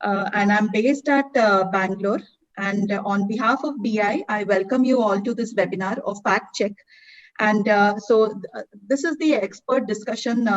and I'm based at Bangalore. And on behalf of BI, I welcome you all to this webinar of Fact Check. And this is the expert discussion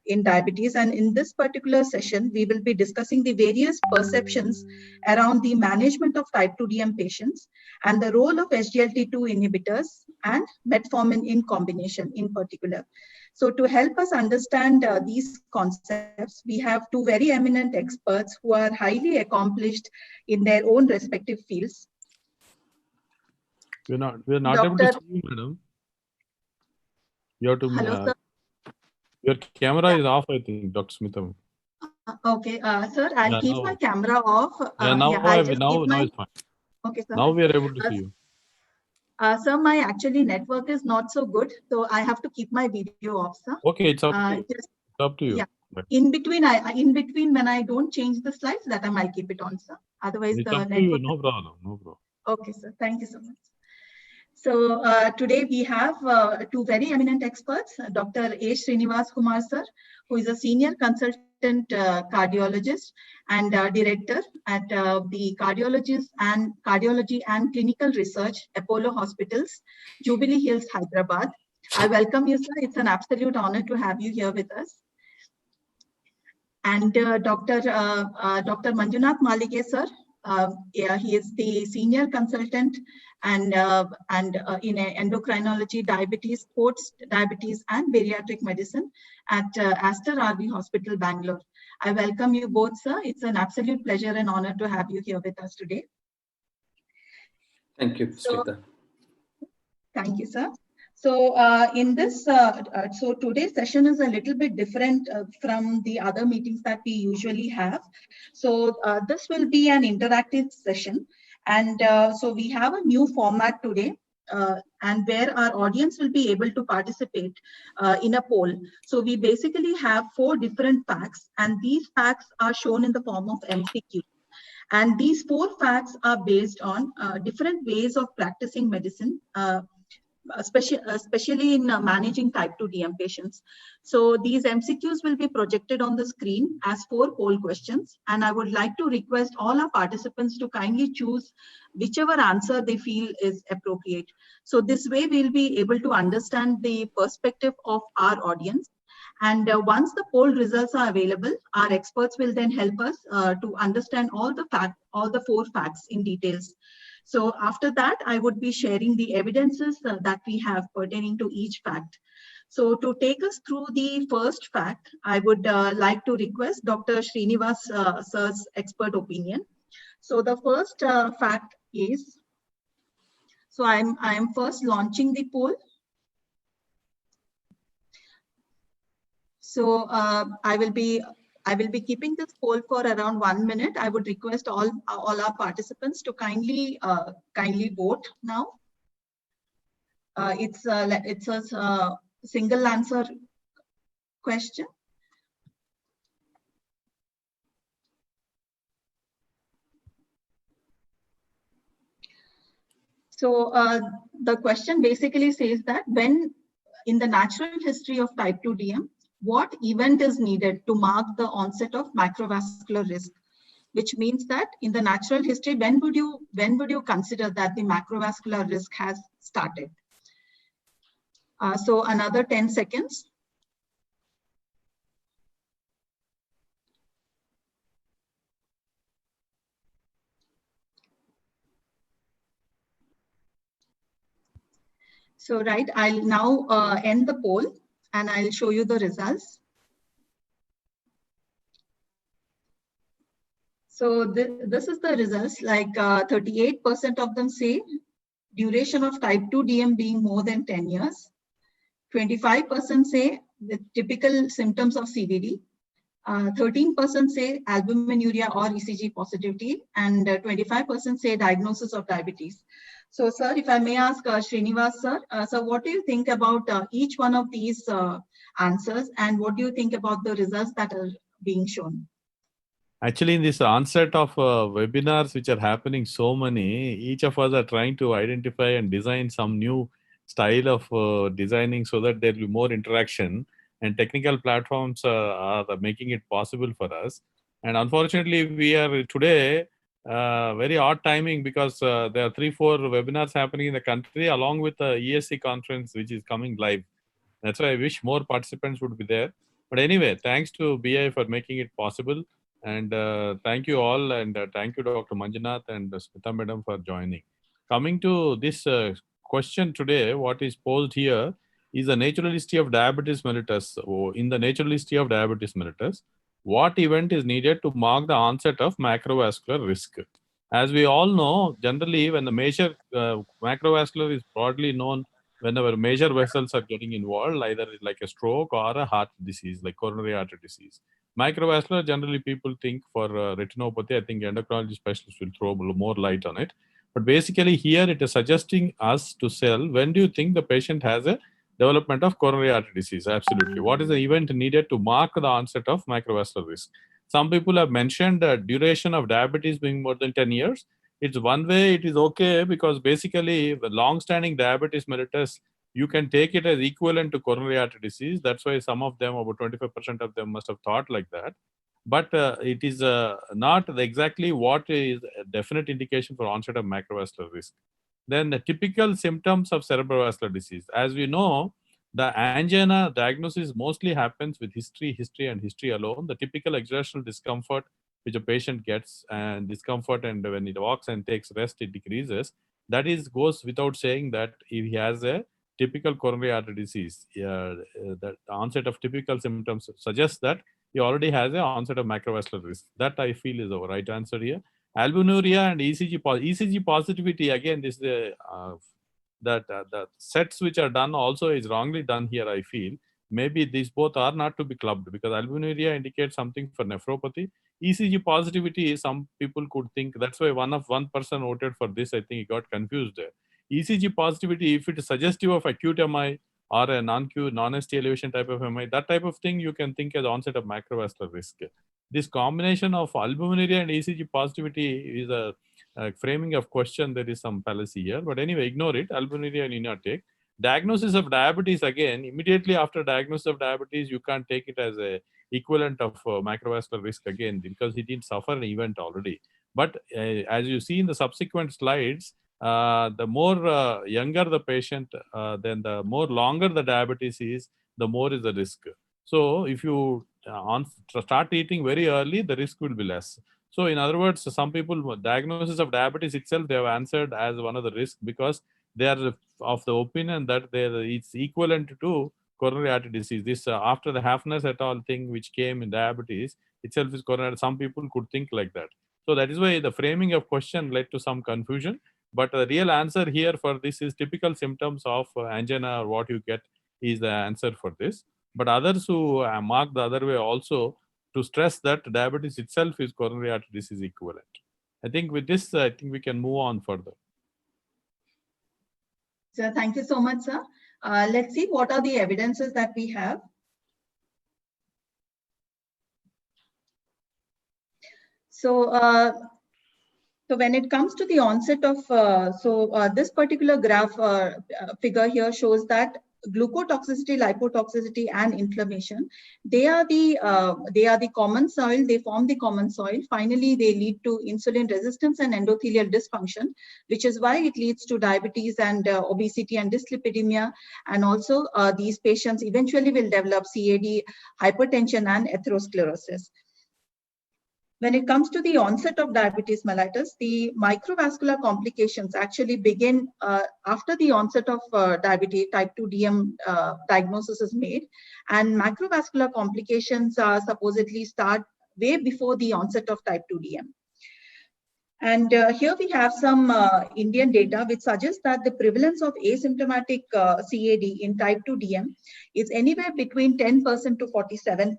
in diabetes. And in this particular session, we will be discussing the various perceptions around the management of type 2 DM patients and the role of SGLT2 inhibitors and metformin in combination in particular. So to help us understand these concepts, we have two very eminent experts who are highly accomplished in their own respective fields. We're not able to see you, madam. You have to. Hello, sir. Your camera is off, I think, Dr. Smita. Okay, sir, I'll keep my camera off. Now it's fine. Okay, sir. Now we are able to see you. Sir, my actually network is not so good, so I have to keep my video off, sir. Okay, it's up to you. It's up to you. Yeah. In between when I don't change the slides, that time I'll keep it on, sir. Otherwise, it's the up to network. you. No problem. No problem. Okay, sir. Thank you so much. So today we have two very eminent experts, Dr. A. Srinivas Kumar, sir, who is a senior consultant cardiologist and director at the Cardiology and Clinical Research, Apollo Hospitals, Jubilee Hills, Hyderabad. I welcome you, sir. It's an absolute honor to have you here with us. And Dr. Manjunath Malige, sir. He is the senior consultant and in endocrinology, diabetes, sports diabetes, and bariatric medicine at Aster RV Hospital, Bangalore. I welcome you both, sir. It's an absolute pleasure and honor to have you here with us today. Thank you, Smita. Thank you, sir. So in this, so today's session is a little bit different from the other meetings that we usually have. So this will be an interactive session. And so we have a new format today and where our audience will be able to participate in a poll. So we basically have 4 different facts, and these facts are shown in the form of MCQ. And these 4 facts are based on different ways of practicing medicine, especially in managing type 2 DM patients. So these MCQs will be projected on the screen as 4 poll questions, and I would like to request all our participants to kindly choose whichever answer they feel is appropriate. So this way we'll be able to understand the perspective of our audience. And once the poll results are available, our experts will then help us to understand all the 4 facts in details. So after that, I would be sharing the evidences that we have pertaining to each fact. So to take us through the first fact, I would like to request Dr. Srinivas sir's expert opinion. So the first fact is, so I am first launching the poll. So I will be keeping this poll for around 1 minute. I would request all our participants to kindly vote now. It's a single answer question. So the question basically says that when in the natural history of type 2 DM, what event is needed to mark the onset of macrovascular risk? Which means that in the natural history, when would you consider that the macrovascular risk has started? So another 10 seconds. So right, I'll now end the poll and I'll show you the results. So this is the results, like 38% of them say duration of type 2 DM being more than 10 years. 25% say the typical symptoms of CVD. 13% say albuminuria or ECG positivity, and 25% say diagnosis of diabetes. So, sir, if I may ask Srinivas, sir, so what do you think about each one of these answers, and what do you think about the results that are being shown? Actually, in this onset of webinars which are happening, so many, each of us are trying to identify and design some new style of designing so that there will be more interaction, and technical platforms are making it possible for us. And unfortunately, we are today very odd timing because there are 3-4 webinars happening in the country along with the ESC conference, which is coming live. That's why I wish more participants would be there. But anyway, thanks to BI for making it possible. And thank you all. And thank you, Dr. Manjunath and Smita Madam for joining. Coming to this question today, what is posed here is the natural history of diabetes mellitus. In the natural history of diabetes mellitus, what event is needed to mark the onset of macrovascular risk? As we all know, generally, when the major macrovascular is broadly known whenever major vessels are getting involved, either like a stroke or a heart disease, like coronary artery disease. Microvascular, generally people think for retinopathy. I think endocrinology specialists will throw more light on it. But basically here it is suggesting us to sell, when do you think the patient has a development of coronary artery disease? Absolutely. What is the event needed to mark the onset of microvascular risk? Some people have mentioned the duration of diabetes being more than 10 years. It's one way it is okay because basically the long-standing diabetes mellitus, you can take it as equivalent to coronary artery disease. That's why some of them, about 25% of them must have thought like that. But it is not exactly what is a definite indication for onset of macrovascular risk. Then the typical symptoms of cerebrovascular disease. As we know, the angina diagnosis mostly happens with history alone. The typical exertional discomfort which a patient gets and discomfort, and when it walks and takes rest, it decreases. That is goes without saying that if he has a typical coronary artery disease, the onset of typical symptoms suggests that he already has an onset of macrovascular risk. That I feel is the right answer here. Albuminuria and ECG positivity, again, this is the sets which are done also is wrongly done here, I feel. Maybe these both are not to be clubbed because albuminuria indicates something for nephropathy. ECG positivity, some people could think, that's why one person voted for this. I think he got confused there. ECG positivity, if it is suggestive of acute MI or a non-ST elevation type of MI, that type of thing you can think as onset of macrovascular risk. This combination of albuminuria and ECG positivity is a framing of question. There is some fallacy here, but anyway, ignore it. Albuminuria need not take. Diagnosis of diabetes, again, immediately after diagnosis of diabetes, you can't take it as a equivalent of macrovascular risk again because he didn't suffer an event already. But as you see in the subsequent slides, the more younger the patient, then the more longer the diabetes is, the more is the risk. So if you start eating very early, the risk will be less. So in other words, some people, diagnosis of diabetes itself, they have answered as one of the risks because they are of the opinion that it's equivalent to coronary artery disease. This after the Hafner's et al. Thing which came in diabetes itself is coronary. Some people could think like that. So that is why the framing of question led to some confusion. But the real answer here for this is typical symptoms of angina or what you get is the answer for this. But others who mark the other way also to stress that diabetes itself is coronary artery disease equivalent. I think with this, I think we can move on further. Sir, thank you so much, sir. Let's see what are the evidences that we have. So, so when it comes to the onset of, this particular graph figure here shows that glucotoxicity, lipotoxicity, and inflammation, they are the common soil. They form the common soil. Finally, they lead to insulin resistance and endothelial dysfunction, which is why it leads to diabetes and obesity and dyslipidemia. And also, these patients eventually will develop CAD, hypertension, and atherosclerosis. When it comes to the onset of diabetes mellitus, the microvascular complications actually begin after the onset of diabetes type 2 DM diagnosis is made, and macrovascular complications supposedly start way before the onset of type 2 DM. And here we have some Indian data which suggests that the prevalence of asymptomatic CAD in type 2 DM is anywhere between 10% to 47%.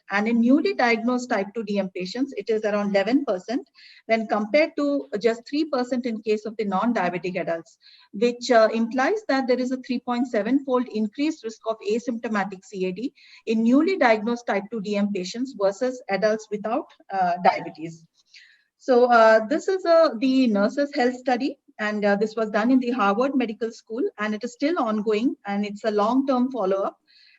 And in newly diagnosed type 2 DM patients, it is around 11% when compared to just 3% in case of the non-diabetic adults, which implies that there is a 3.7-fold increased risk of asymptomatic CAD in newly diagnosed type 2 DM patients versus adults without diabetes. So this is the Nurses' Health Study, and this was done in the Harvard Medical School, and it is still ongoing, and it's a long-term follow-up.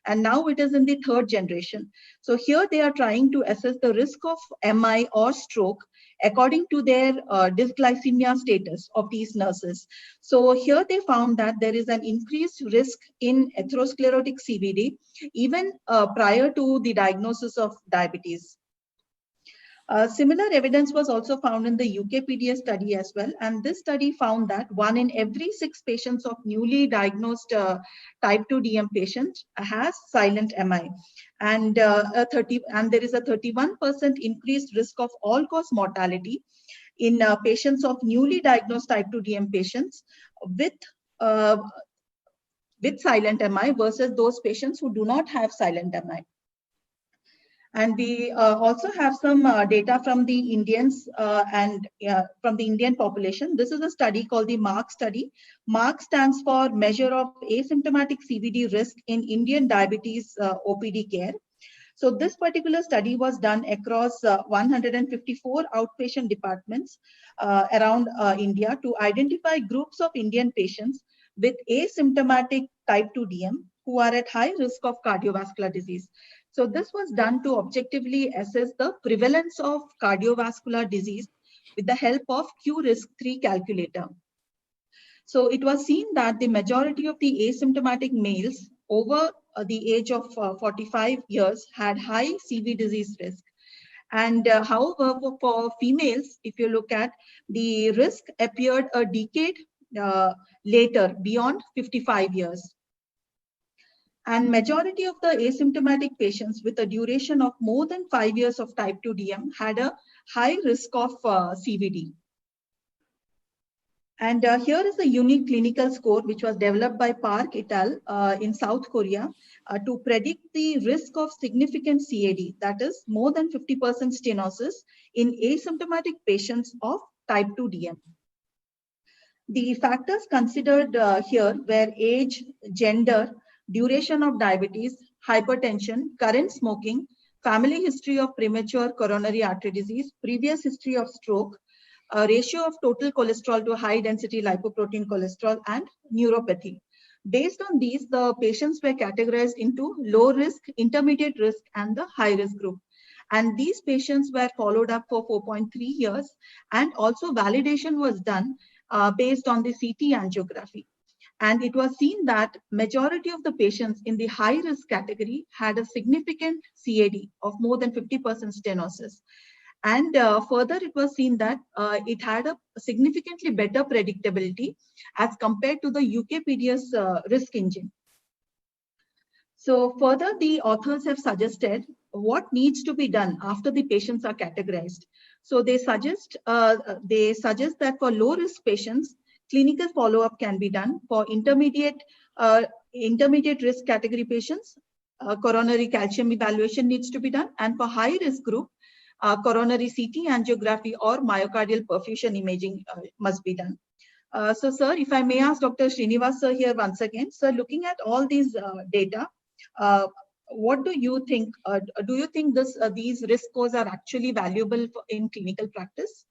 and now it is in the third generation. So here they are trying to assess the risk of MI or stroke according to their dysglycemia status of these nurses. So here they found that there is an increased risk in atherosclerotic CVD even prior to the diagnosis of diabetes. Similar evidence was also found in the UKPDS study as well. And this study found that 1 in every 6 patients of newly diagnosed type 2 DM patients has silent MI. And, there is a 31% increased risk of all-cause mortality in patients of newly diagnosed type 2 DM patients with silent MI versus those patients who do not have silent MI. And we also have some data from the Indians and from the Indian population. This is a study called the MARC study. MARC stands for Measure of Asymptomatic CVD Risk in Indian Diabetes OPD Care. So this particular study was done across 154 outpatient departments around India to identify groups of Indian patients with asymptomatic type 2 DM who are at high risk of cardiovascular disease. So this was done to objectively assess the prevalence of cardiovascular disease with the help of Q-risk3 calculator. So it was seen that the majority of the asymptomatic males over the age of 45 years had high CV disease risk. And however, for females, if you look at, the risk appeared a decade later, beyond 55 years. And majority of the asymptomatic patients with a duration of more than 5 years of type 2 DM had a high risk of CVD. And here is a unique clinical score which was developed by Park et al. In South Korea to predict the risk of significant CAD, that is more than 50% stenosis in asymptomatic patients of type 2 DM. The factors considered here were age, gender, duration of diabetes, hypertension, current smoking, family history of premature coronary artery disease, previous history of stroke, a ratio of total cholesterol to high density lipoprotein cholesterol, and neuropathy. Based on these, the patients were categorized into low risk, intermediate risk, and the high risk group. And these patients were followed up for 4.3 years, and also validation was done based on the CT angiography. And it was seen that majority of the patients in the high risk category had a significant CAD of more than 50% stenosis. And further, it was seen that it had a significantly better predictability as compared to the UKPDS risk engine. So further, the authors have suggested what needs to be done after the patients are categorized. So they suggest that for low risk patients, clinical follow-up can be done. For intermediate risk category patients, coronary calcium evaluation needs to be done. And for high risk group, coronary CT angiography or myocardial perfusion imaging must be done. So sir, if I may ask Dr. Srinivas sir here once again, sir, looking at all these data, what do you think? Do you think these risk scores are actually valuable in clinical practice?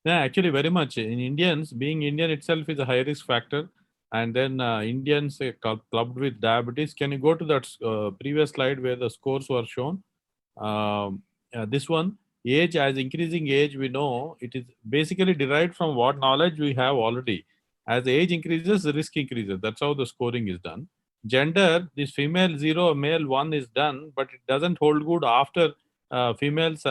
Yeah, actually very much. In Indians, being Indian itself is a high risk factor. And then Indians clubbed with diabetes. Can you go to that previous slide where the scores were shown? This one, age, as increasing age, we know it is basically derived from what knowledge we have already. As the age increases, the risk increases. That's how the scoring is done. Gender, this female 0, male 1 is done, but it doesn't hold good after females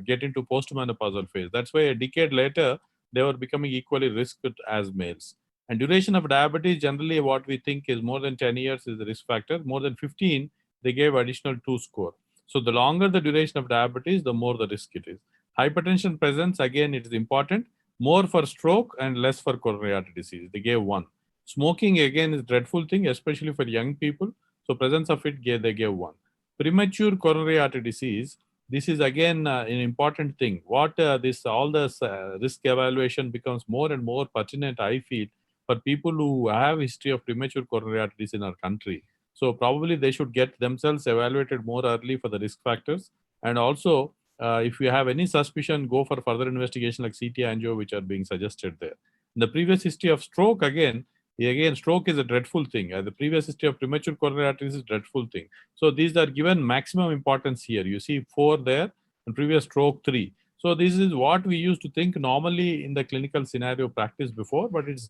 get into postmenopausal phase. That's why a decade later, they were becoming equally risked as males. And duration of diabetes, generally what we think is more than 10 years is the risk factor. More than 15, they gave additional 2 score. So the longer the duration of diabetes, the more the risk it is. Hypertension presence, again, it is important. More for stroke and less for coronary artery disease. They gave 1. Smoking, again, is a dreadful thing, especially for young people. So presence of it, they gave 1. Premature coronary artery disease, this is again an important thing. What all this risk evaluation becomes more and more pertinent, I feel, for people who have history of premature coronary artery disease in our country. So probably they should get themselves evaluated more early for the risk factors. And also, if you have any suspicion, go for further investigation like CT angio, which are being suggested there. In the previous history of stroke, again, Again, stroke is a dreadful thing. The previous history of premature coronary arteries is a dreadful thing. So these are given maximum importance here. You see 4 there, and previous stroke 3. So this is what we used to think normally in the clinical scenario practice before, but it's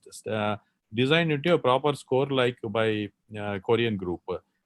designed into a proper score like by Korean group.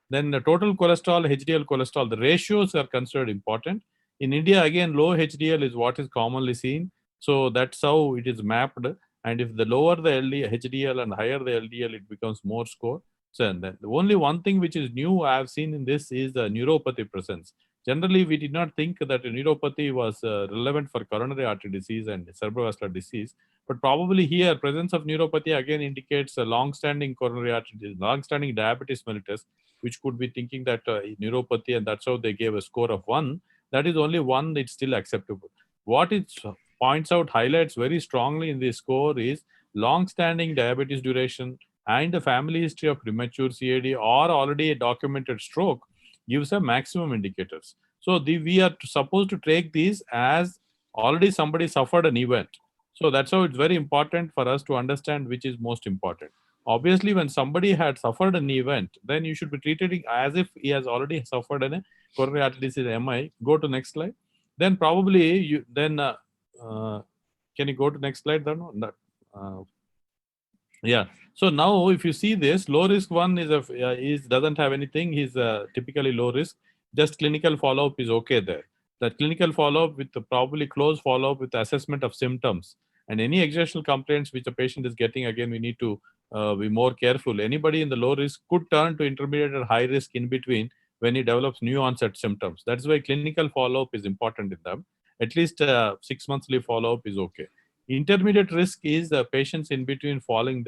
Then the total cholesterol, HDL cholesterol, the ratios are considered important. In India, again, low HDL is what is commonly seen. So that's how it is mapped. And if the lower the HDL and higher the LDL, it becomes more score. So then the only one thing which is new I have seen in this is the neuropathy presence. Generally, we did not think that neuropathy was relevant for coronary artery disease and cerebrovascular disease. But probably here, presence of neuropathy again indicates a long-standing coronary artery disease, long-standing diabetes mellitus, which could be thinking that neuropathy, and that's how they gave a score of 1. That is only 1, it's still acceptable. What it points out, highlights very strongly in this score is long-standing diabetes duration and the family history of premature CAD or already a documented stroke gives a maximum indicators. So we are supposed to take these as already somebody suffered an event. So that's how it's very important for us to understand which is most important. Obviously, when somebody had suffered an event, then you should be treating as if he has already suffered a coronary artery disease MI. Go to next slide. Then probably you then can you go to next slide? Then yeah. So now if you see this, low risk one is doesn't have anything. He's typically low risk. Just clinical follow up is okay there. That clinical follow up with probably close follow up with assessment of symptoms and any exertional complaints which the patient is getting. Again, we need to be more careful. Anybody in the low risk could turn to intermediate or high risk in between when he develops new onset symptoms. That's why clinical follow up is important in them. At least 6 monthly follow up is okay. Intermediate risk is the patients in between falling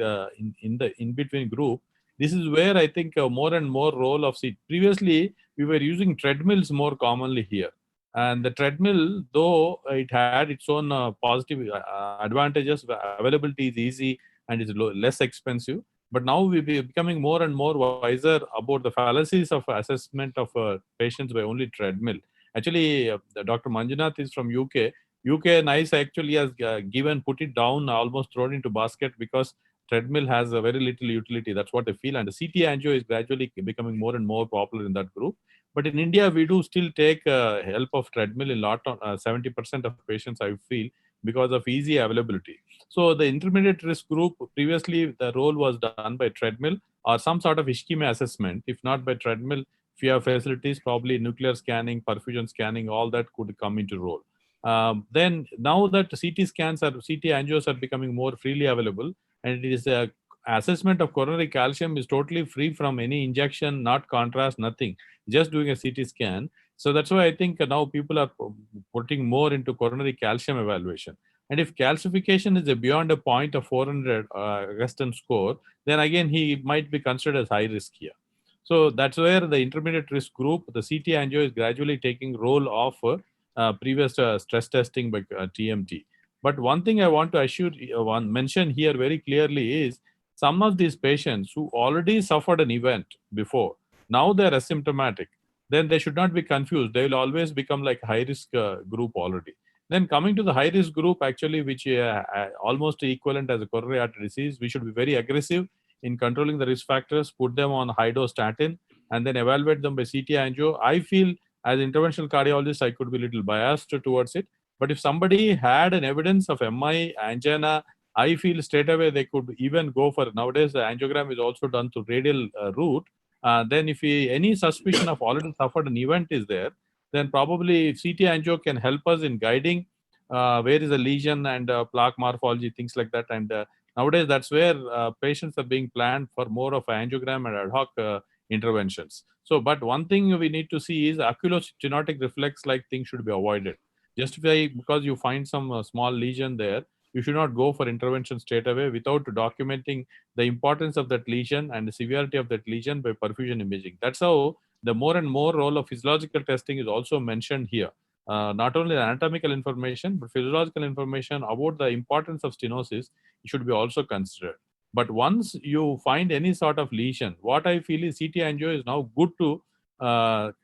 in the in between group. This is where I think more and more role of seat. Previously, we were using treadmills more commonly here. And the treadmill, though it had its own positive advantages, availability is easy and is less expensive. But now we're becoming more and more wiser about the fallacies of assessment of patients by only treadmill. Actually, Dr. Manjunath is from UK. UK NICE actually has put it down, almost thrown into basket because treadmill has a very little utility. That's what they feel. And the CT angio is gradually becoming more and more popular in that group. But in India, we do still take help of treadmill in lot of 70% of patients, I feel, because of easy availability. So the intermediate risk group, previously the role was done by treadmill or some sort of ischemia assessment. If not by treadmill, if you have facilities, probably nuclear scanning, perfusion scanning, all that could come into role. Then now that CT scans or CT angios are becoming more freely available, and it is a assessment of coronary calcium is totally free from any injection, not contrast, nothing, just doing a CT scan. So that's why I think now people are putting more into coronary calcium evaluation. And if calcification is beyond a point of 400 Western score, then again he might be considered as high risk here. So that's where the intermediate risk group, the CT angio is gradually taking role of previous stress testing by TMT. But one thing I want to mention here very clearly is some of these patients who already suffered an event before, now they're asymptomatic, then they should not be confused. They will always become like high risk group already. Then coming to the high risk group, actually, which almost equivalent as a coronary artery disease, we should be very aggressive in controlling the risk factors, put them on high dose statin, and then evaluate them by CT angio. I feel as interventional cardiologist, I could be a little biased towards it. But if somebody had an evidence of MI, angina, I feel straight away they could even go for, nowadays the angiogram is also done through radial route. Then if any suspicion of already suffered an event is there, then probably CT angio can help us in guiding where is the lesion and plaque morphology, things like that. And nowadays that's where patients are being planned for more of angiogram and ad hoc interventions. So, but one thing we need to see is oculostenotic reflex-like things should be avoided. Just because you find some small lesion there, you should not go for intervention straight away without documenting the importance of that lesion and the severity of that lesion by perfusion imaging. That's how the more and more role of physiological testing is also mentioned here. Not only anatomical information, but physiological information about the importance of stenosis should be also considered. But once you find any sort of lesion, what I feel is CT angio is now good to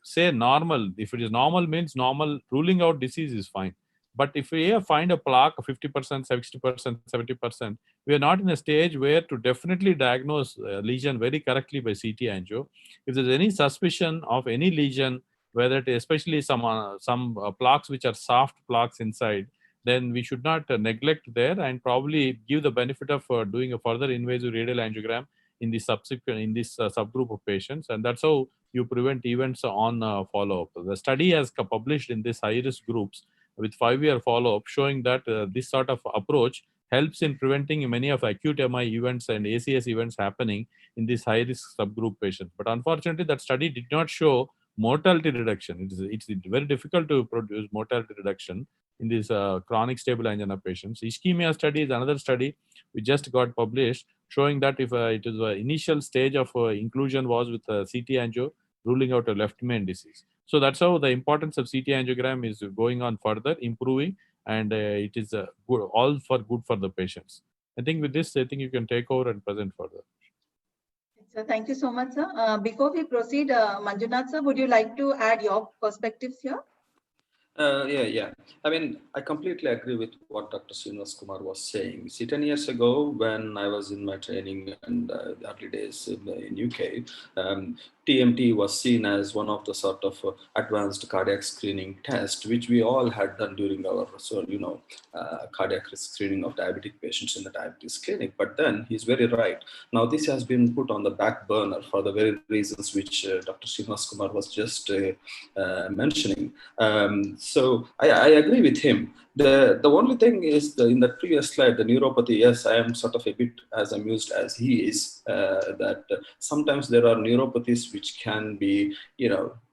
say normal. If it is normal, means normal, ruling out disease is fine. But if we find a plaque of 50%, 60%, 70%, we are not in a stage where to definitely diagnose a lesion very correctly by CT angio. If there's any suspicion of any lesion, whether it is especially some plaques which are soft plaques inside, then we should not neglect there and probably give the benefit of doing a further invasive radial angiogram in the subsequent in this subgroup of patients, and that's how you prevent events on follow-up. The study has published in this high-risk groups with 5-year follow-up showing that this sort of approach helps in preventing many of acute MI events and ACS events happening in this high-risk subgroup patients. But unfortunately, that study did not show mortality reduction. It's very difficult to produce mortality reduction in these chronic stable angina patients. Ischemia study is another study we just got published showing that if it is initial stage of inclusion was with CT angio, ruling out a left main disease. So that's how the importance of CT angiogram is going on further, improving, and it is good, all for good for the patients. I think with this, I think you can take over and present further. So thank you so much, sir. Before we proceed, Manjunath sir, would you like to add your perspectives here? Yeah. I mean, I completely agree with what Dr. Srinivas Kumar was saying. See, 10 years ago, when I was in my training and the early days in UK, TMT was seen as one of the sort of advanced cardiac screening tests, which we all had done during our, cardiac risk screening of diabetic patients in the diabetes clinic. But then he's very right. Now, this has been put on the back burner for the very reasons which Dr. Srinivas Kumar was just mentioning. So I agree with him. The only thing is in the previous slide, the neuropathy, yes, I am sort of a bit as amused as he is, that sometimes there are neuropathies which can be,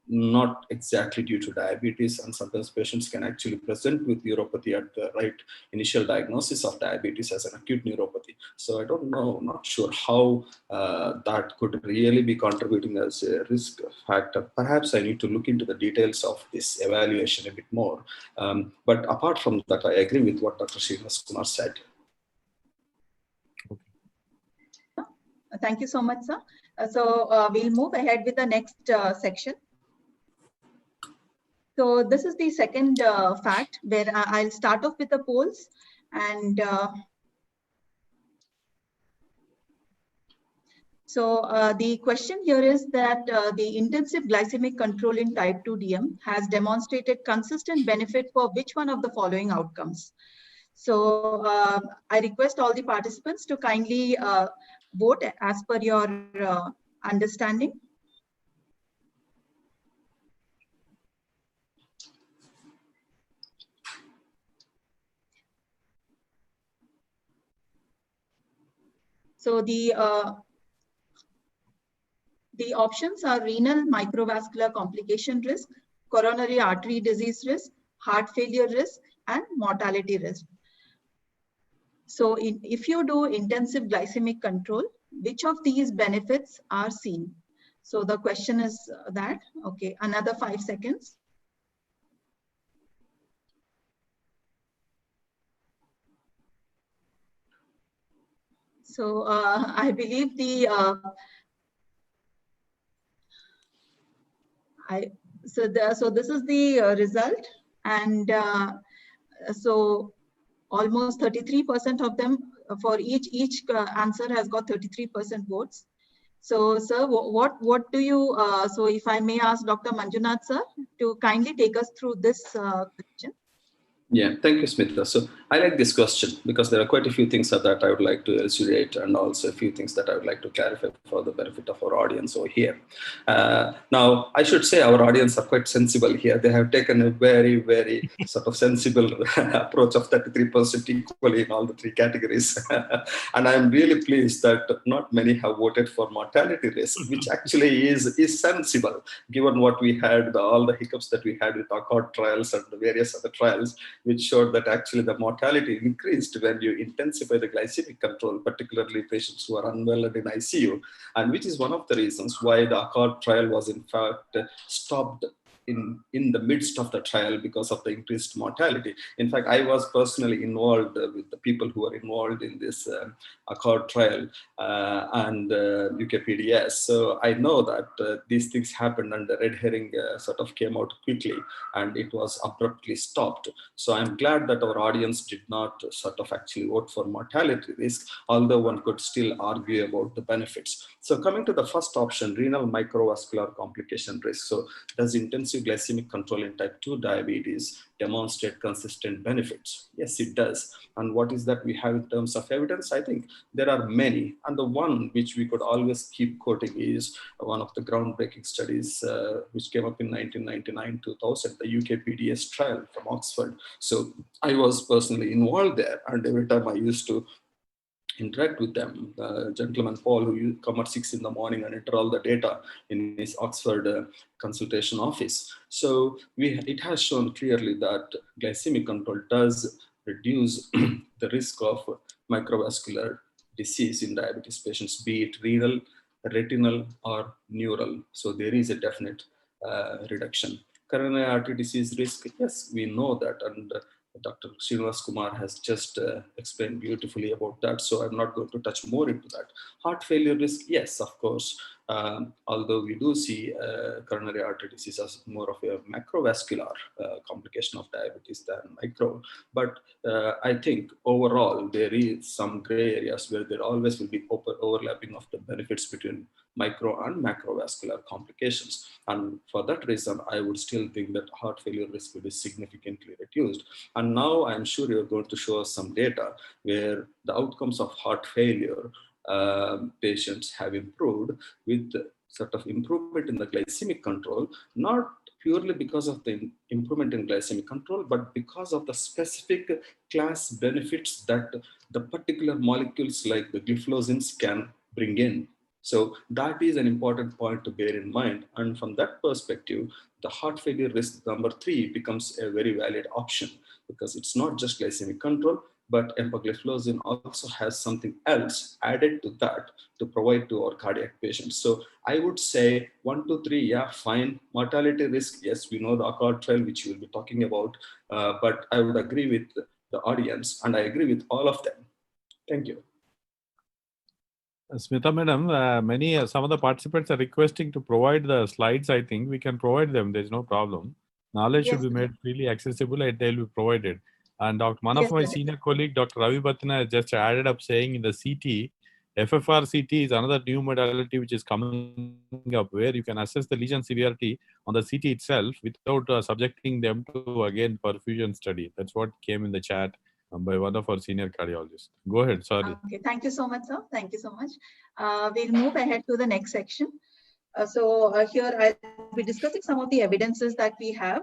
not exactly due to diabetes, and sometimes patients can actually present with neuropathy at the right initial diagnosis of diabetes as an acute neuropathy. So I don't know, not sure how that could really be contributing as a risk factor. Perhaps I need to look into the details of this evaluation a bit more. But apart from that, I agree with what Dr. Srinivas Kumar said. Thank you so much, sir. So we'll move ahead with the next section. So this is the second fact where I'll start off with the polls, and so the question here is that the intensive glycemic control in type 2 DM has demonstrated consistent benefit for which one of the following outcomes? So I request all the participants to kindly vote as per your understanding. So the options are renal microvascular complication risk, coronary artery disease risk, heart failure risk, and mortality risk. So if you do intensive glycemic control, which of these benefits are seen? So the question is that, okay, another 5 seconds. So I believe the so this is the result, and so almost 33% of them for each answer has got 33% votes. So sir, what do you so if I may ask Dr. Manjunath sir to kindly take us through this question. Yeah, thank you, Smita. So I like this question because there are quite a few things that I would like to elucidate, and also a few things that I would like to clarify for the benefit of our audience over here. Now, I should say our audience are quite sensible here. They have taken a very, very sort of sensible approach of 33% equally in all the three categories. And I'm really pleased that not many have voted for mortality risk, which actually is sensible, given what we had, all the hiccups that we had with ACCORD trials and the various other trials, which showed that actually the mortality increased when you intensify the glycemic control, particularly patients who are unwell and in ICU, and which is one of the reasons why the ACCORD trial was in fact stopped in the midst of the trial because of the increased mortality. In fact, I was personally involved with the people who were involved in this ACCORD trial and UKPDS. So I know that these things happened and the red herring sort of came out quickly and it was abruptly stopped. So I'm glad that our audience did not sort of actually vote for mortality risk, although one could still argue about the benefits. So coming to the first option, renal microvascular complication risk. So does intensive glycemic control in type 2 diabetes demonstrate consistent benefits? Yes, it does. And what is that we have in terms of evidence? I think there are many. And the one which we could always keep quoting is one of the groundbreaking studies which came up in 1999-2000, the UKPDS trial from Oxford. So I was personally involved there. And every time I used to interact with them. Gentleman Paul, who come at 6 in the morning and enter all the data in his Oxford consultation office. So it has shown clearly that glycemic control does reduce the risk of microvascular disease in diabetes patients, be it renal, retinal, or neural. So there is a definite reduction. Coronary artery disease risk, yes, we know that, and Dr. Srinivas Kumar has just explained beautifully about that, so I'm not going to touch more into that. Heart failure risk, yes, of course, although we do see coronary artery disease as more of a macrovascular complication of diabetes than micro, but I think overall there is some gray areas where there always will be overlapping of the benefits between micro and macrovascular complications. And for that reason, I would still think that heart failure risk will be significantly reduced. And now I'm sure you're going to show us some data where the outcomes of heart failure patients have improved with sort of improvement in the glycemic control, not purely because of the improvement in glycemic control, but because of the specific class benefits that the particular molecules like the gliflozins can bring in. So that is an important point to bear in mind. And from that perspective, the heart failure risk number 3 becomes a very valid option because it's not just glycemic control, but empagliflozin also has something else added to that to provide to our cardiac patients. So I would say 1, 2, 3, yeah, fine. Mortality risk, yes, we know the ACCORD trial, which we'll be talking about, but I would agree with the audience and I agree with all of them. Thank you. Smita madam, some of the participants are requesting to provide the slides. I think we can provide them. There's no problem. Knowledge should be made freely accessible and they'll be provided. And one of my senior colleague, Dr. Ravi Bhatna, has just added up saying in the CT, FFR CT is another new modality which is coming up where you can assess the lesion severity on the CT itself without subjecting them to, again, perfusion study. That's what came in the chat by one of our senior cardiologists. Go ahead, sorry. Okay, thank you so much, sir. Thank you so much. We'll move ahead to the next section. Here I'll be discussing some of the evidences that we have.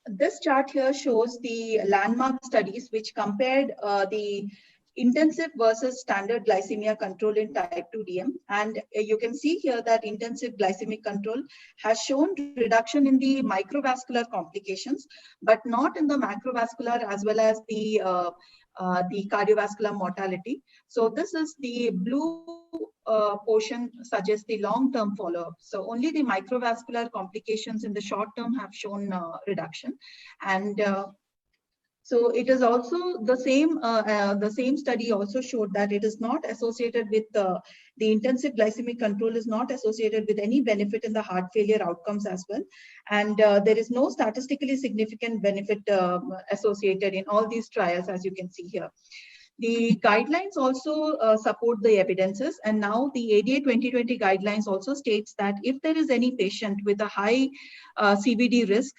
This chart here shows the landmark studies which compared the intensive versus standard glycemia control in type 2 DM. And you can see here that intensive glycemic control has shown reduction in the microvascular complications, but not in the macrovascular as well as the cardiovascular mortality. So this is the blue portion suggests the long-term follow-up. So only the microvascular complications in the short term have shown reduction. And so it is also the same study also showed that it is not associated with the intensive glycemic control is not associated with any benefit in the heart failure outcomes as well. And there is no statistically significant benefit associated in all these trials, as you can see here. The guidelines also support the evidences, and now the ADA 2020 guidelines also states that if there is any patient with a high CVD risk,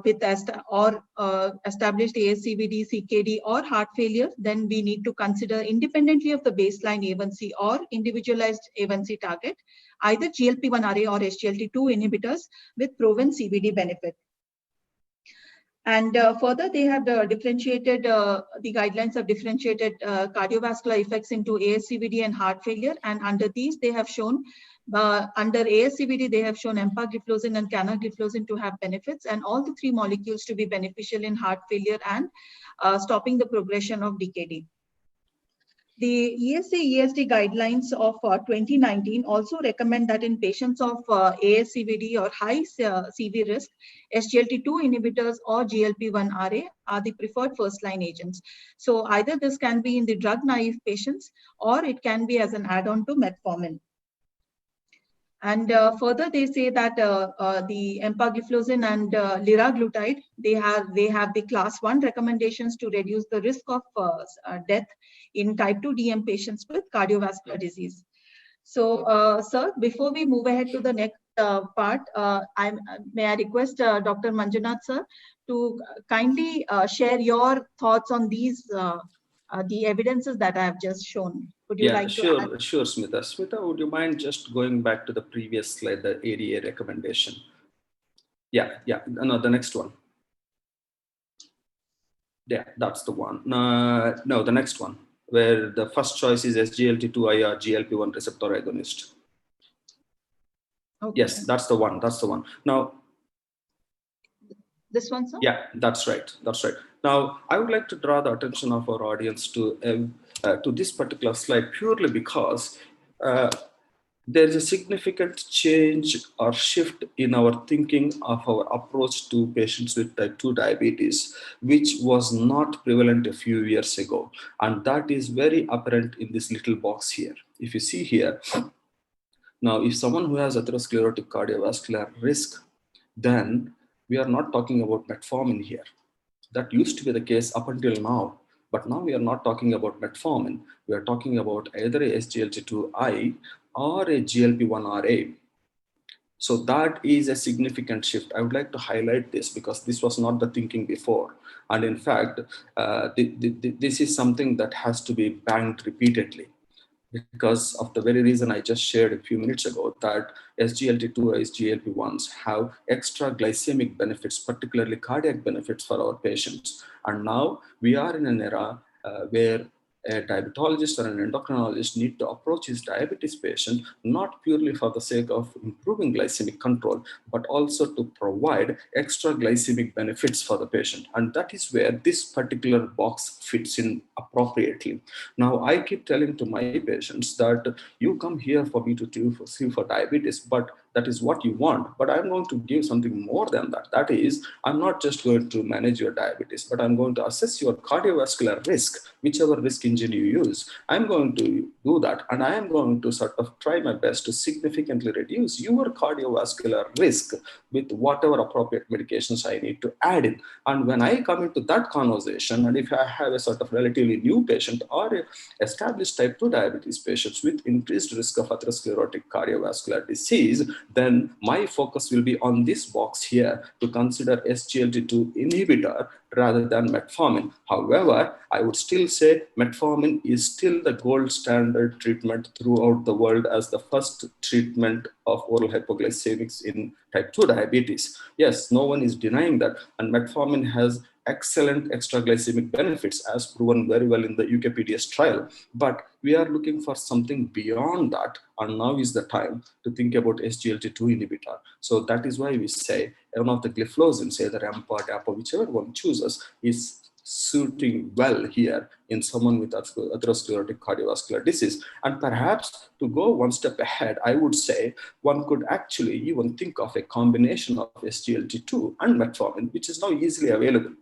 with established ASCVD, CKD, or heart failure, then we need to consider independently of the baseline A1C or individualized A1C target, either GLP-1RA or SGLT2 inhibitors with proven CVD benefit. And further, they have differentiated, the guidelines have differentiated cardiovascular effects into ASCVD and heart failure. And under these, they have shown, under ASCVD, they have shown empagliflozin and canagliflozin to have benefits, and all the 3 molecules to be beneficial in heart failure and stopping the progression of DKD. The ESC/ESD guidelines of 2019 also recommend that in patients of ASCVD or high CV risk, SGLT2 inhibitors or GLP-1RA are the preferred first-line agents. So either this can be in the drug-naive patients or it can be as an add-on to metformin. And further, they say that the empagliflozin and liraglutide, they have the class 1 recommendations to reduce the risk of death in type 2 DM patients with cardiovascular disease. So, sir, before we move ahead to the next part, may I request Dr. Manjunath, sir, to kindly share your thoughts on these, the evidences that I have just shown. Would you like to add? Sure, Smita. Smita, would you mind just going back to the previous slide, the ADA recommendation? Yeah, no, the next one. Yeah, that's the one. No, the next one, where the first choice is SGLT2I or GLP-1 receptor agonist. Okay. Yes, that's the one. Now, this one, sir? Yeah, that's right. Now, I would like to draw the attention of our audience to this particular slide purely because there is a significant change or shift in our thinking of our approach to patients with type 2 diabetes, which was not prevalent a few years ago. And that is very apparent in this little box here. If you see here, now, if someone who has atherosclerotic cardiovascular risk, then we are not talking about metformin here. That used to be the case up until now. But now we are not talking about metformin. We are talking about either a SGLT2I or a GLP-1RA. So that is a significant shift. I would like to highlight this because this was not the thinking before. And in fact, this is something that has to be banked repeatedly, because of the very reason I just shared a few minutes ago, that SGLT2Is, GLP-1s have extra glycemic benefits, particularly cardiac benefits for our patients. And now we are in an era where a diabetologist or an endocrinologist need to approach his diabetes patient not purely for the sake of improving glycemic control, but also to provide extra glycemic benefits for the patient. And that is where this particular box fits in appropriately. Now, I keep telling to my patients that you come here for me to see for diabetes, but that is what you want. But I'm going to give something more than that. That is, I'm not just going to manage your diabetes, but I'm going to assess your cardiovascular risk, whichever risk engine you use. I'm going to do that. And I am going to sort of try my best to significantly reduce your cardiovascular risk with whatever appropriate medications I need to add in. And when I come into that conversation, and if I have a sort of relatively new patient or established type 2 diabetes patients with increased risk of atherosclerotic cardiovascular disease, then my focus will be on this box here to consider SGLT2 inhibitor rather than metformin. However, I would still say metformin is still the gold standard treatment throughout the world as the first treatment of oral hypoglycemics in type 2 diabetes. Yes, no one is denying that. And metformin has excellent extra glycemic benefits as proven very well in the UKPDS trial. But we are looking for something beyond that. And now is the time to think about SGLT2 inhibitor. So that is why we say one of the gliflozins, either AMPA, DAPA, whichever one chooses, is suiting well here in someone with atherosclerotic cardiovascular disease. And perhaps to go one step ahead, I would say one could actually even think of a combination of SGLT2 and metformin, which is now easily available.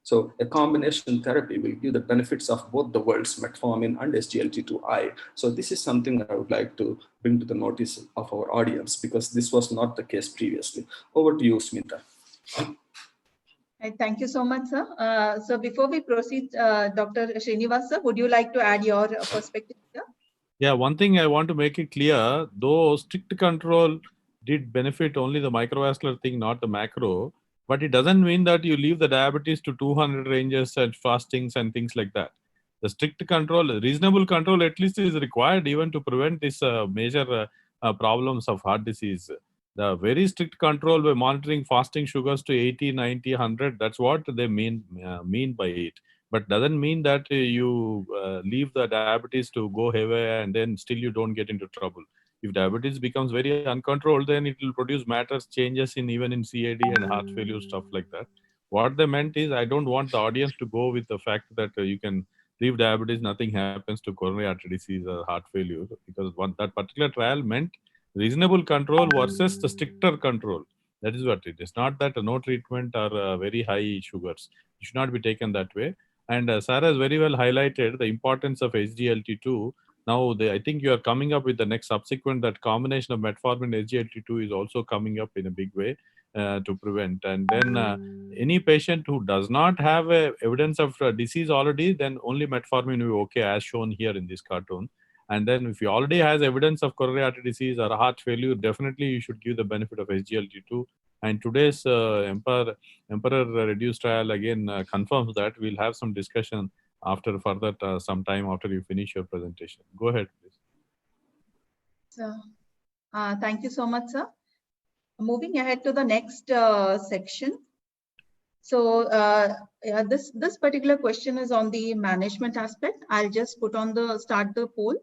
So a combination therapy will give the benefits of both the worlds, metformin and SGLT2I. So this is something I would like to bring to the notice of our audience because this was not the case previously. Over to you, Smita. Thank you so much, sir. So before we proceed, Dr. Srinivas, sir, would you like to add your perspective here? Yeah, one thing I want to make it clear, though strict control did benefit only the microvascular thing, not the macro, but it doesn't mean that you leave the diabetes to 200 ranges and fastings and things like that. The strict control, reasonable control at least is required even to prevent this major problems of heart disease. The very strict control by monitoring fasting sugars to 80, 90, 100, that's what they mean by it. But doesn't mean that you leave the diabetes to go haywire and then still you don't get into trouble. If diabetes becomes very uncontrolled, then it will produce matters, changes in even in CAD and heart failure, stuff like that. What they meant is, I don't want the audience to go with the fact that you can leave diabetes, nothing happens to coronary artery disease or heart failure, because that particular trial meant reasonable control versus the stricter control. That is what it is. Not that no treatment or very high sugars. It should not be taken that way. And Sarah has very well highlighted the importance of SGLT2. Now, I think you are coming up with the next subsequent, that combination of metformin and SGLT2 is also coming up in a big way to prevent. And then any patient who does not have evidence of disease already, then only metformin will be okay, as shown here in this cartoon. And then if he already has evidence of coronary artery disease or heart failure, definitely you should give the benefit of SGLT2. And today's Emperor reduced trial again confirms that. We'll have some discussion after further some time after you finish your presentation. Go ahead, please. So, thank you so much, sir. Moving ahead to the next section. So this particular question is on the management aspect. I'll just start the poll.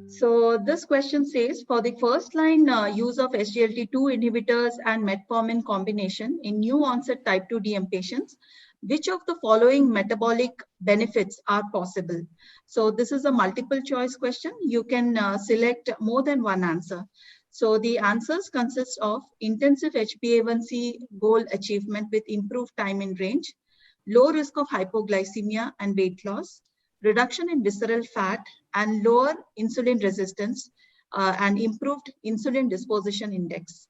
So this question says, for the first line use of SGLT2 inhibitors and metformin combination in new onset type 2 DM patients, which of the following metabolic benefits are possible? So this is a multiple choice question. You can select more than one answer. So the answers consist of intensive HbA1c goal achievement with improved time in range, low risk of hypoglycemia and weight loss, reduction in visceral fat, and lower insulin resistance and improved insulin disposition index.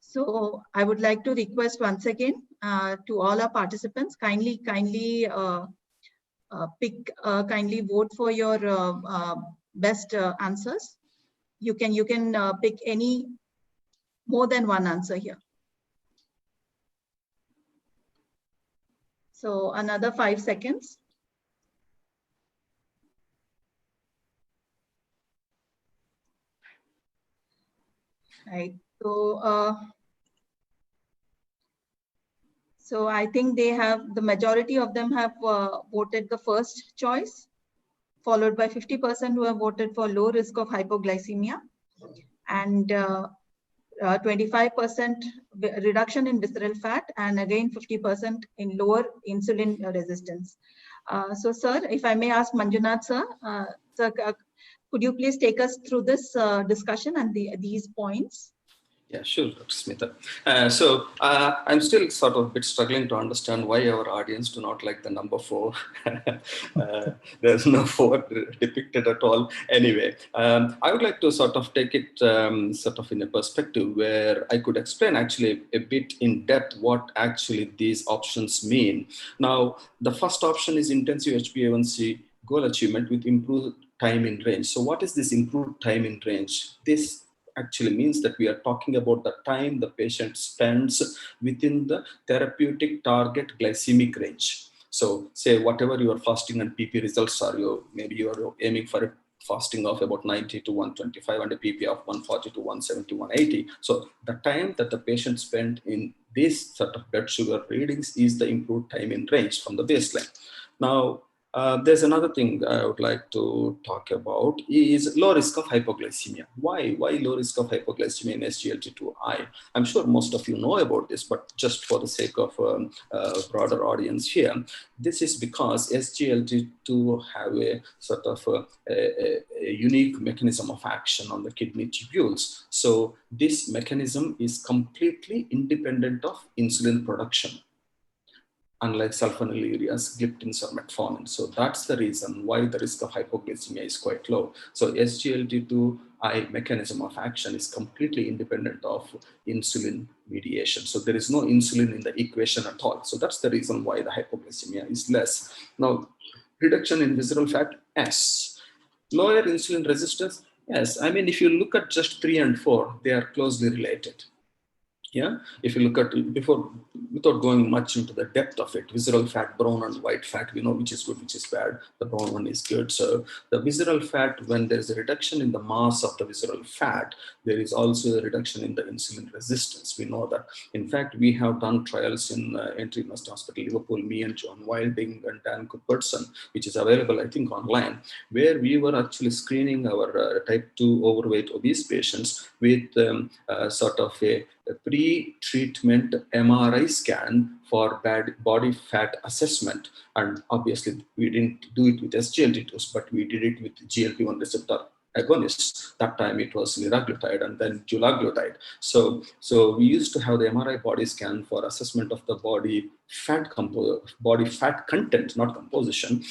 So I would like to request once again to all our participants, kindly vote for your best answers. You can pick any more than one answer here. So another 5 seconds. Right. So I think the majority of them have voted the first choice, followed by 50% who have voted for low risk of hypoglycemia, and 25% reduction in visceral fat, and again 50% in lower insulin resistance. So sir, if I may ask Manjunath sir, could you please take us through this discussion and these points? Yeah, sure, Dr. Smita. So I'm still sort of a bit struggling to understand why our audience do not like the number 4. There's no 4 depicted at all. Anyway, I would like to sort of take it sort of in a perspective where I could explain actually a bit in depth what actually these options mean. Now, the first option is intensive HbA1c goal achievement with improved time in range. So what is this improved time in range? This actually means that we are talking about the time the patient spends within the therapeutic target glycemic range. So say whatever your fasting and PP results are, maybe you are aiming for a fasting of about 90 to 125 and a PP of 140 to 170, 180. So the time that the patient spent in this sort of blood sugar readings is the improved time in range from the baseline. Now, there's another thing I would like to talk about is low risk of hypoglycemia. Why low risk of hypoglycemia in SGLT2I? I'm sure most of you know about this, but just for the sake of a broader audience here, this is because SGLT2 have a sort of a unique mechanism of action on the kidney tubules. So this mechanism is completely independent of insulin production, unlike sulfonylureas, gliptins, or metformin. So that's the reason why the risk of hypoglycemia is quite low. So SGLT2I mechanism of action is completely independent of insulin mediation. So there is no insulin in the equation at all. So that's the reason why the hypoglycemia is less. Now, reduction in visceral fat, yes. Lower insulin resistance, yes. I mean, if you look at just 3 and 4, they are closely related. Yeah, if you look at it without going much into the depth of it, visceral fat, brown and white fat, we know which is good, which is bad. The brown one is good. So the visceral fat, when there is a reduction in the mass of the visceral fat, there is also a reduction in the insulin resistance. We know that. In fact, we have done trials in Entry University Hospital, Liverpool, me and John Wilding and Dan Cuthbertson, which is available, I think, online, where we were actually screening our type 2 overweight obese patients with sort of a a pre-treatment MRI scan for body fat assessment. And obviously, we didn't do it with SGLT2s, but we did it with GLP-1 receptor agonists. That time it was liraglutide and then dulaglutide. So we used to have the MRI body scan for assessment of the body fat content, not composition,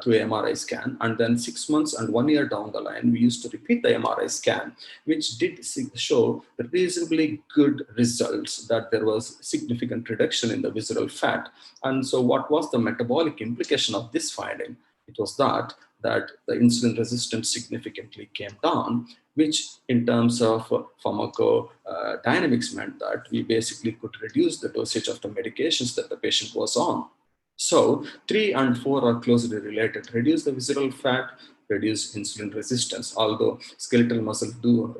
through MRI scan. And then 6 months and 1 year down the line, we used to repeat the MRI scan, which did show reasonably good results, that there was significant reduction in the visceral fat. And so what was the metabolic implication of this finding? It was that the insulin resistance significantly came down, which in terms of pharmacodynamics meant that we basically could reduce the dosage of the medications that the patient was on. So 3 and 4 are closely related: reduce the visceral fat, reduce insulin resistance, although skeletal muscle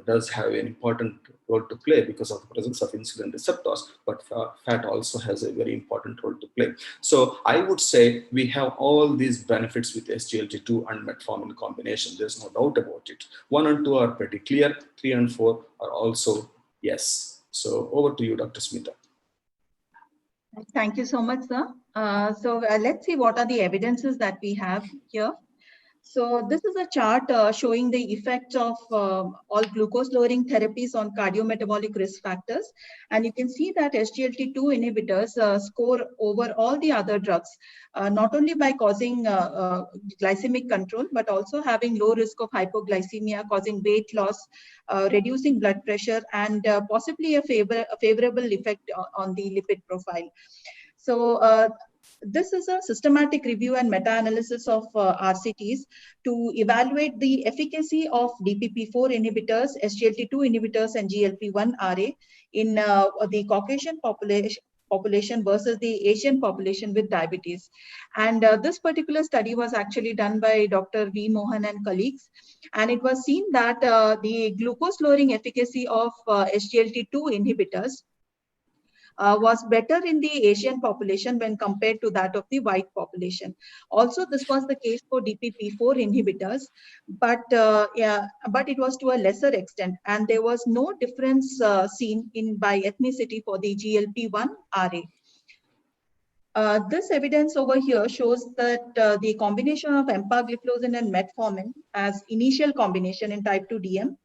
does have an important role to play because of the presence of insulin receptors, but fat also has a very important role to play. So I would say we have all these benefits with SGLT2 and metformin combination. There's no doubt about it. 1 and 2 are pretty clear. 3 and 4 are also yes. So over to you, Dr. Smita. Thank you so much, sir. Let's see what are the evidences that we have here. So this is a chart showing the effect of all glucose lowering therapies on cardiometabolic risk factors. And you can see that SGLT2 inhibitors score over all the other drugs, not only by causing glycemic control, but also having low risk of hypoglycemia, causing weight loss, reducing blood pressure, and possibly a favorable effect on the lipid profile. So this is a systematic review and meta-analysis of RCTs to evaluate the efficacy of DPP-4 inhibitors, SGLT2 inhibitors, and GLP-1 RA in the Caucasian population versus the Asian population with diabetes. And this particular study was actually done by Dr. V. Mohan and colleagues. And it was seen that the glucose lowering efficacy of SGLT2 inhibitors was better in the Asian population when compared to that of the white population. Also, this was the case for DPP-4 inhibitors, but it was to a lesser extent, and there was no difference seen by ethnicity for the GLP-1 RA. This evidence over here shows that the combination of empagliflozin and metformin as initial combination in type 2 DM,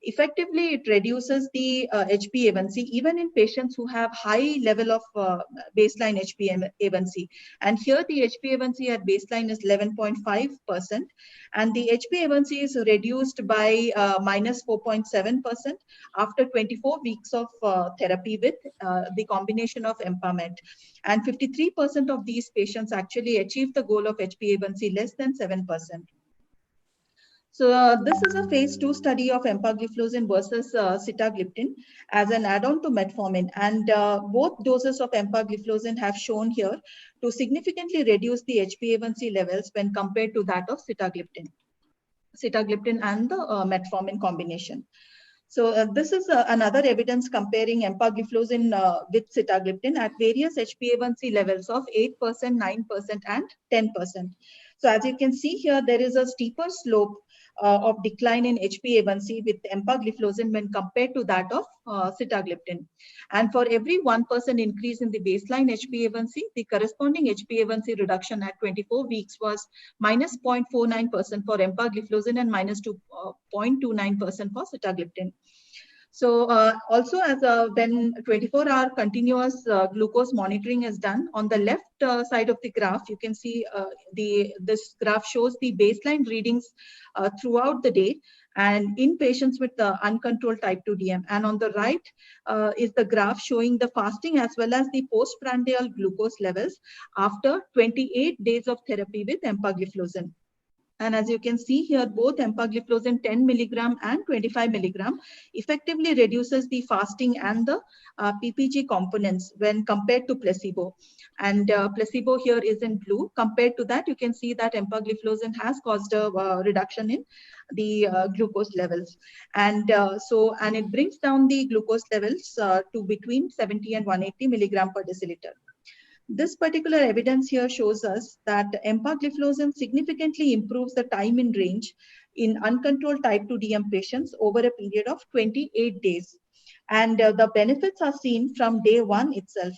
effectively it reduces the HbA1c even in patients who have high level of baseline HbA1c. And here the HbA1c at baseline is 11.5%, and the HbA1c is reduced by minus 4.7% after 24 weeks of therapy with the combination of EmpaMet. And 53% of these patients actually achieved the goal of HbA1c less than 7%. So this is a phase 2 study of empagliflozin versus sitagliptin as an add-on to metformin, and both doses of empagliflozin have shown here to significantly reduce the HbA1c levels when compared to that of sitagliptin and the metformin combination. So this is another evidence comparing empagliflozin with sitagliptin at various HbA1c levels of 8%, 9%, and 10%. So as you can see here, there is a steeper slope of decline in HbA1c with empagliflozin when compared to that of sitagliptin. And for every 1% increase in the baseline HbA1c, the corresponding HbA1c reduction at 24 weeks was minus 0.49% for empagliflozin and minus 0.29% for sitagliptin. So also as when 24-hour continuous glucose monitoring is done, on the left side of the graph, you can see this graph shows the baseline readings throughout the day and in patients with uncontrolled type 2 DM. And on the right is the graph showing the fasting as well as the postprandial glucose levels after 28 days of therapy with empagliflozin. And as you can see here, both empagliflozin 10 milligram and 25 milligram effectively reduces the fasting and the PPG components when compared to placebo. And placebo here is in blue. Compared to that, you can see that empagliflozin has caused a reduction in the glucose levels. And and it brings down the glucose levels to between 70 and 180 milligram per deciliter. This particular evidence here shows us that empagliflozin significantly improves the time in range in uncontrolled type 2 DM patients over a period of 28 days. And the benefits are seen from day one itself.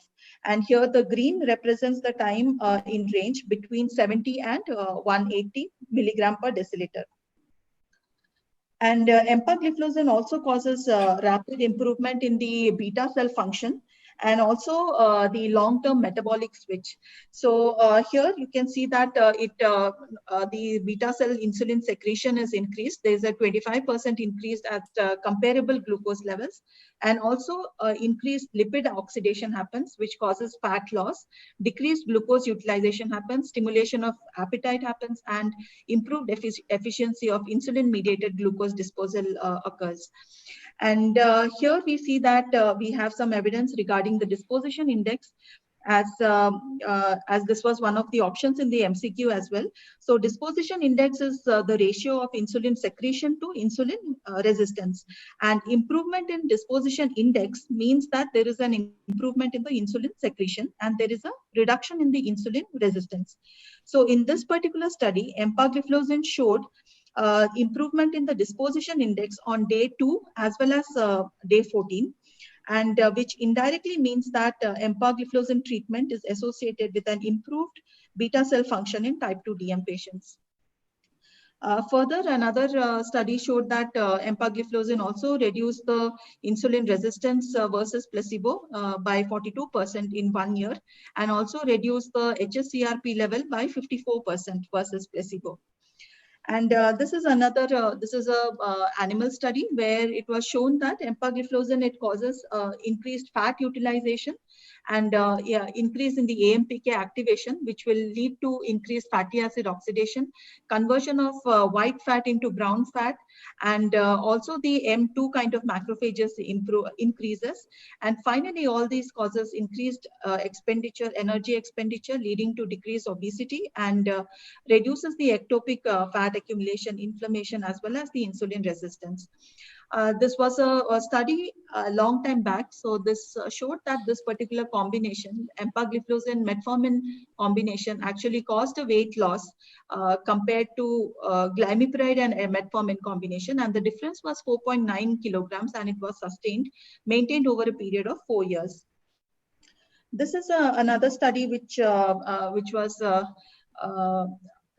And here the green represents the time in range between 70 and 180 milligram per deciliter. And empagliflozin also causes rapid improvement in the beta cell function and also the long-term metabolic switch. So here you can see that the beta cell insulin secretion is increased. There is a 25% increase at comparable glucose levels, and also increased lipid oxidation happens, which causes fat loss. Decreased glucose utilization happens, stimulation of appetite happens, and improved efficiency of insulin-mediated glucose disposal occurs. And here we see that we have some evidence regarding the disposition index, as this was one of the options in the MCQ as well. So disposition index is the ratio of insulin secretion to insulin resistance. And improvement in disposition index means that there is an improvement in the insulin secretion and there is a reduction in the insulin resistance. So in this particular study, empagliflozin showed improvement in the disposition index on day 2 as well as day 14, and which indirectly means that empagliflozin treatment is associated with an improved beta cell function in type 2 DM patients. Further, another study showed that empagliflozin also reduced the insulin resistance versus placebo by 42% in 1 year, and also reduced the hsCRP level by 54% versus placebo. And this is another, this is a animal study where it was shown that empagliflozin, it causes increased fat utilization and increase in the AMPK activation, which will lead to increased fatty acid oxidation, conversion of white fat into brown fat, and also the M2 kind of macrophages increases. And finally, all these causes increased energy expenditure, leading to decreased obesity, and reduces the ectopic fat accumulation, inflammation, as well as the insulin resistance. This was a study a long time back. So this showed that this particular combination, empagliflozin metformin combination, actually caused a weight loss compared to glimepiride and metformin combination. And the difference was 4.9 kilograms, and it was sustained, maintained over a period of 4 years. This is another study which was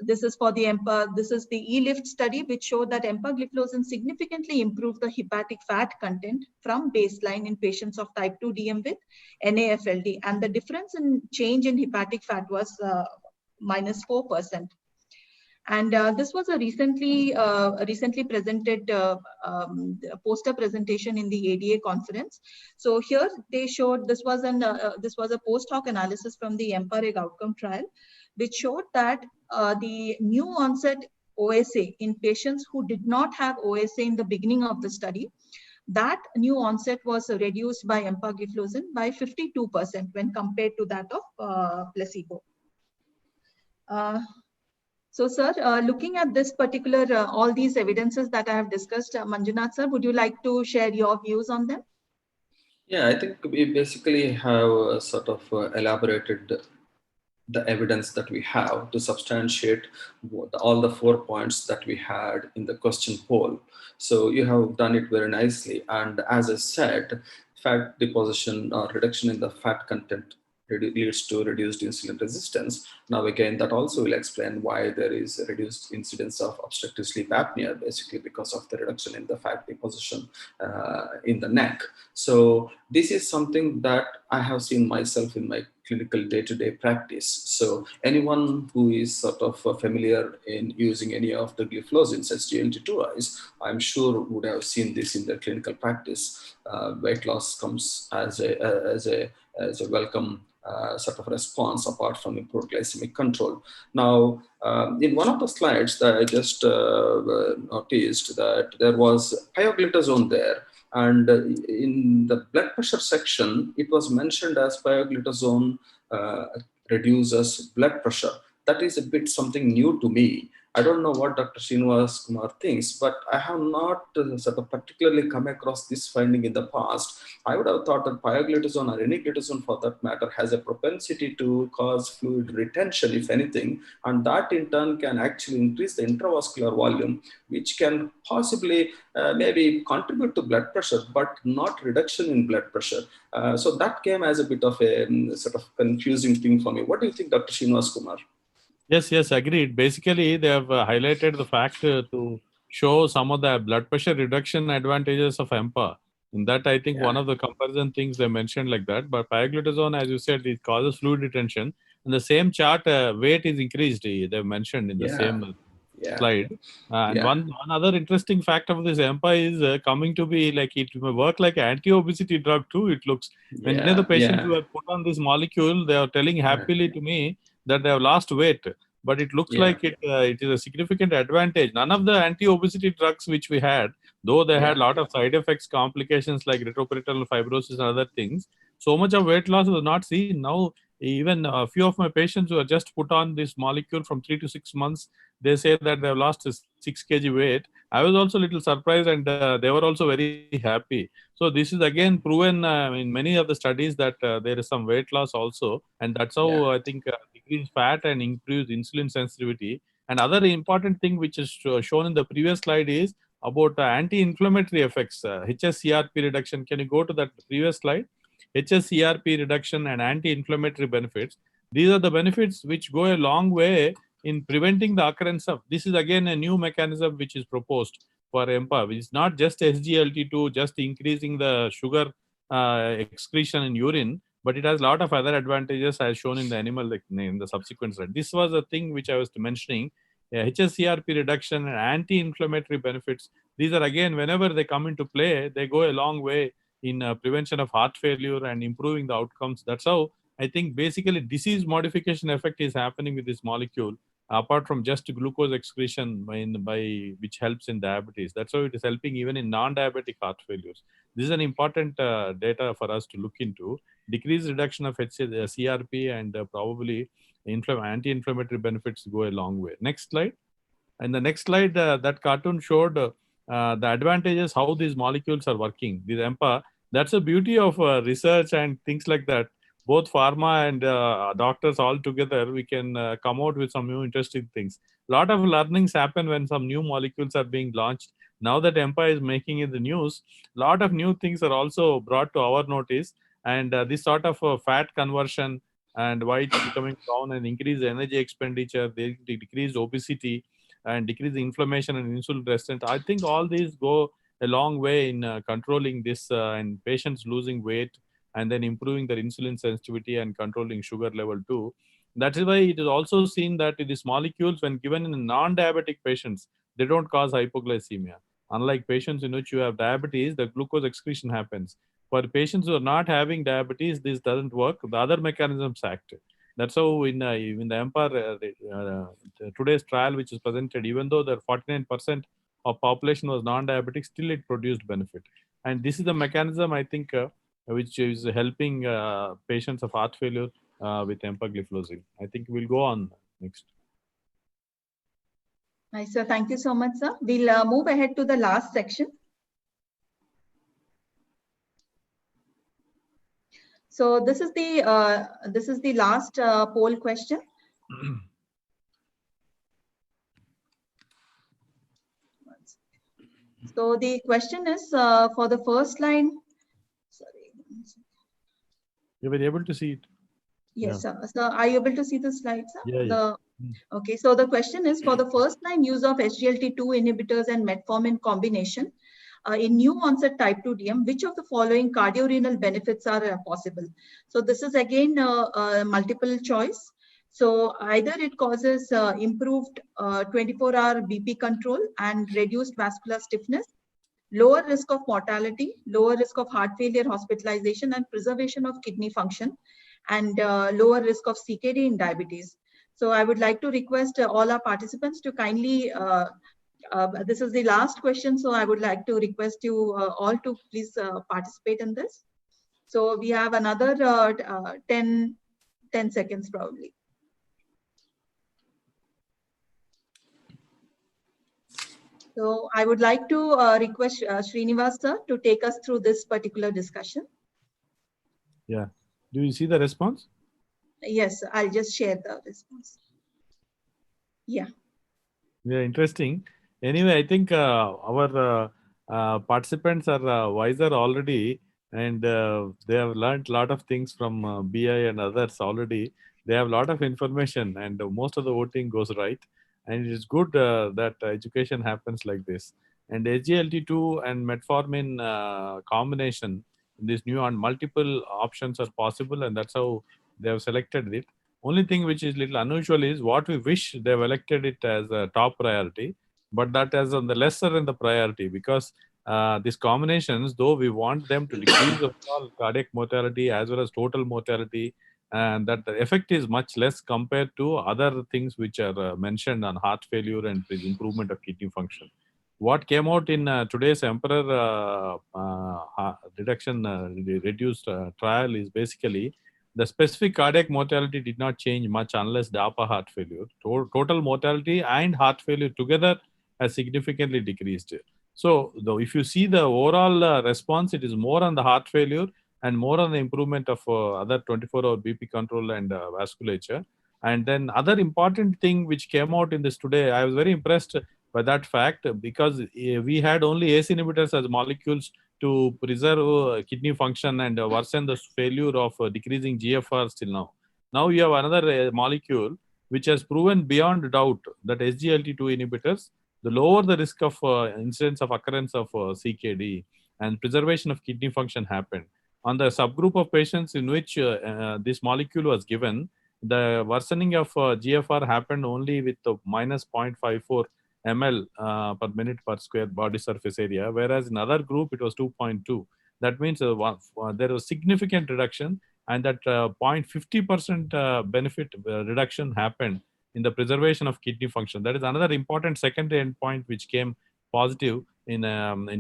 this is for the E-LIFT study, which showed that empagliflozin significantly improved the hepatic fat content from baseline in patients of type 2 DM with NAFLD, and the difference in change in hepatic fat was minus 4%. And this was a recently presented poster presentation in the ADA conference. So here they showed this was a post hoc analysis from the EMPA-REG outcome trial, which showed that the new onset OSA in patients who did not have OSA in the beginning of the study, that new onset was reduced by empagliflozin by 52% when compared to that of placebo. So, sir, looking at this particular, all these evidences that I have discussed, Manjunath, sir, would you like to share your views on them? Yeah, I think we basically have sort of elaborated the evidence that we have to substantiate all the 4 points that we had in the question poll. So you have done it very nicely. And as I said, fat deposition or reduction in the fat content leads to reduced insulin resistance. Now again, that also will explain why there is a reduced incidence of obstructive sleep apnea, basically because of the reduction in the fat deposition in the neck. So this is something that I have seen myself in my clinical day-to-day practice. So anyone who is sort of familiar in using any of the gliflozins, SGLT2Is, I'm sure would have seen this in their clinical practice. Weight loss comes as a welcome sort of response apart from improved glycemic control. Now, in one of the slides that I just noticed that there was pioglitazone there. And in the blood pressure section, it was mentioned as pioglitazone reduces blood pressure. That is a bit something new to me. I don't know what Dr. Srinivas Kumar thinks, but I have not sort of particularly come across this finding in the past. I would have thought that pioglitazone or any glitazone for that matter has a propensity to cause fluid retention, if anything, and that in turn can actually increase the intravascular volume, which can possibly maybe contribute to blood pressure, but not reduction in blood pressure. So that came as a bit of a sort of confusing thing for me. What do you think, Dr. Srinivas Kumar? Yes, agreed. Basically, they have highlighted the fact to show some of the blood pressure reduction advantages of EMPA. In that, I think one of the comparison things they mentioned like that. But pioglitazone, as you said, it causes fluid retention. In the same chart, weight is increased. They've mentioned in the same slide. And one other interesting fact of this EMPA is coming to be like it may work like an anti-obesity drug too. It looks when many of the patients who are put on this molecule, they are telling happily to me that they have lost weight, but it looks like it is a significant advantage. None of the anti-obesity drugs which we had, though they had a lot of side effects, complications like retroperitoneal fibrosis and other things, so much of weight loss was not seen. Now, even a few of my patients who are just put on this molecule from 3 to 6 months, they say that they have lost 6 kg weight. I was also a little surprised, and they were also very happy. So this is again proven in many of the studies that there is some weight loss also, and that's how I think decrease fat and increase insulin sensitivity. And other important thing which is shown in the previous slide is about anti-inflammatory effects, HSCRP reduction. Can you go to that previous slide? HSCRP reduction and anti-inflammatory benefits. These are the benefits which go a long way in preventing the occurrence of, this is again a new mechanism which is proposed for EMPA, which is not just SGLT2, just increasing the sugar excretion in urine, but it has a lot of other advantages as shown in the animal in the subsequent slide. This was a thing which I was mentioning, HSCRP reduction and anti-inflammatory benefits. These are again, whenever they come into play, they go a long way in prevention of heart failure and improving the outcomes. That's how I think basically disease modification effect is happening with this molecule, apart from just glucose excretion which helps in diabetes. That's how it is helping even in non-diabetic heart failures. This is an important data for us to look into. Decreased reduction of CRP and probably anti-inflammatory benefits go a long way. Next slide. And the next slide, that cartoon showed the advantages, how these molecules are working. This EMPA, that's the beauty of research and things like that. Both pharma and doctors all together, we can come out with some new interesting things. A lot of learnings happen when some new molecules are being launched. Now that EMPA is making in the news, a lot of new things are also brought to our notice. And this sort of fat conversion and why it's becoming down and increase energy expenditure, they decrease obesity and decrease the inflammation and insulin resistance. I think all these go a long way in controlling this and patients losing weight and then improving their insulin sensitivity and controlling sugar level too. That is why it is also seen that these molecules, when given in non-diabetic patients, they don't cause hypoglycemia. Unlike patients in which you have diabetes, the glucose excretion happens. For patients who are not having diabetes, this doesn't work. The other mechanisms act. That's how in the EMPA, today's trial which is presented, even though the 49% of population was non-diabetic, still it produced benefit. And this is the mechanism, I think, which is helping patients of heart failure with empagliflozin. I think we'll go on next. Nice, sir. Thank you so much, sir. We'll move ahead to the last section. So this is the last poll question. So the question is for the first line. Sorry. You were able to see it? Yes, sir. So are you able to see the slides, sir? Yeah. Okay, so the question is for the first line use of SGLT2 inhibitors and metformin combination in new onset type 2 DM, which of the following cardiorenal benefits are possible? So this is again multiple choice. So either it causes improved 24-hour BP control and reduced vascular stiffness, lower risk of mortality, lower risk of heart failure hospitalization and preservation of kidney function, and lower risk of CKD in diabetes. So I would like to request all our participants to kindly, this is the last question, so I would like to request you all to please participate in this. So we have another 10 seconds probably. So I would like to request Srinivas sir to take us through this particular discussion. Yeah. Do you see the response? Yes, I'll just share the response. Yeah. Yeah, interesting. Anyway, I think our participants are wiser already, and they have learned a lot of things from BI and others already. They have a lot of information, and most of the voting goes right. And it is good that education happens like this. And SGLT2 and metformin combination in this new and multiple options are possible, and that's how they have selected it. Only thing which is little unusual is what we wish they've elected it as a top priority, but that as on the lesser in the priority, because these combinations, though we want them to decrease overall cardiac mortality as well as total mortality, and that the effect is much less compared to other things which are mentioned on heart failure and improvement of kidney function. What came out in today's Emperor reduced trial is basically the specific cardiac mortality did not change much unless DAPA heart failure. Total mortality and heart failure together has significantly decreased. So, though, if you see the overall response, it is more on the heart failure and more on the improvement of other 24-hour BP control and vasculature. And then other important thing which came out in this today, I was very impressed by that fact, because we had only ACE inhibitors as molecules to preserve kidney function and worsen the failure of decreasing GFR till now. Now you have another molecule which has proven beyond doubt that SGLT2 inhibitors, the lower the risk of incidence of occurrence of CKD and preservation of kidney function happened. On the subgroup of patients in which this molecule was given, the worsening of GFR happened only with minus 0.54 ml per minute per square body surface area, whereas in other group it was 2.2. That means there was significant reduction, and that 0.50% benefit reduction happened in the preservation of kidney function. That is another important secondary endpoint which came positive in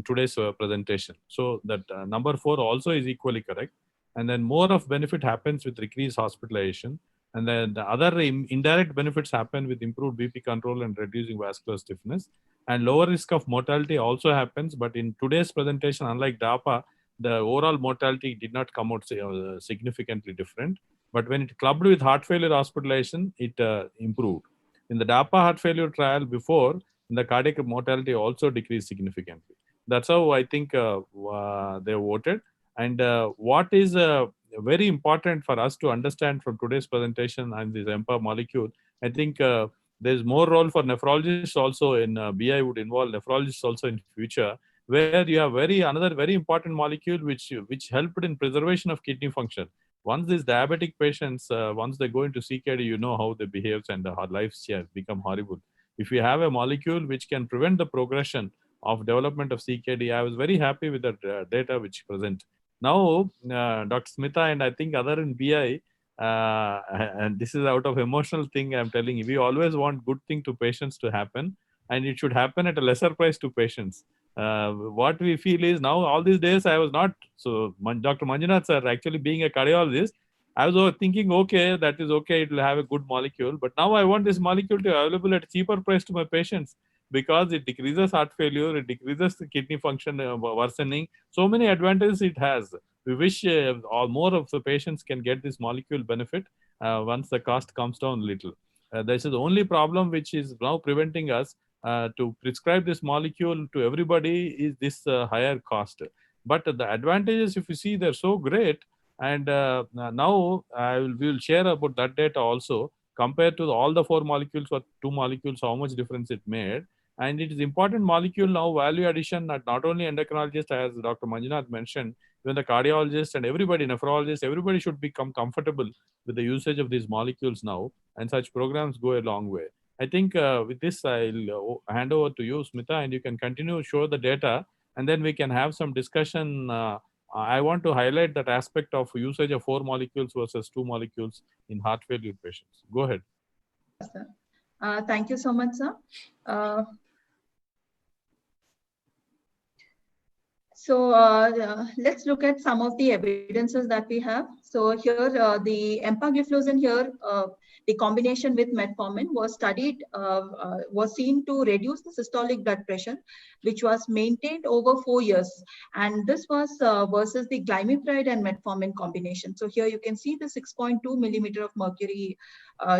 today's presentation. So that number 4 also is equally correct. And then more of benefit happens with decreased hospitalization. And then the other indirect benefits happen with improved BP control and reducing vascular stiffness. And lower risk of mortality also happens. But in today's presentation, unlike DAPA, the overall mortality did not come out significantly different. But when it clubbed with heart failure hospitalization, it improved. In the DAPA heart failure trial before, the cardiac mortality also decreased significantly. That's how I think they voted. And what is very important for us to understand from today's presentation and this EMPA molecule, I think there's more role for nephrologists also in BI would involve nephrologists also in future, where you have another very important molecule which helped in preservation of kidney function. Once these diabetic patients, once they go into CKD, you know how they behave and their lives become horrible. If you have a molecule which can prevent the progression of development of CKD, I was very happy with the data which present. Now, Dr. Smitha and I think other in BI, and this is out of emotional thing I'm telling you, we always want good thing to patients to happen, and it should happen at a lesser price to patients. What we feel is now all these days I was not, so Dr. Manjunath sir, actually being a cardiologist, I was thinking, okay, that is okay, it will have a good molecule, but now I want this molecule to be available at a cheaper price to my patients, because it decreases heart failure, it decreases the kidney function worsening. So many advantages it has. We wish more of the patients can get this molecule benefit once the cost comes down a little. This is the only problem which is now preventing us to prescribe this molecule to everybody is this higher cost. But the advantages, if you see, they're so great. And now we will share about that data also, compared to all the 4 molecules or 2 molecules, how much difference it made. And it is important molecule now, value addition, not only endocrinologist, as Dr. Manjunath mentioned, even the cardiologist and everybody, nephrologist, everybody should become comfortable with the usage of these molecules now. And such programs go a long way. I think with this, I'll hand over to you, Smitha, and you can continue to show the data, and then we can have some discussion. I want to highlight that aspect of usage of 4 molecules versus 2 molecules in heart failure patients. Go ahead. Thank you so much, sir. Let's look at some of the evidences that we have. So here the empagliflozin here, the combination with metformin was studied, was seen to reduce the systolic blood pressure, which was maintained over 4 years. And this was versus the glimepiride and metformin combination. So here you can see the 6.2 millimeter of mercury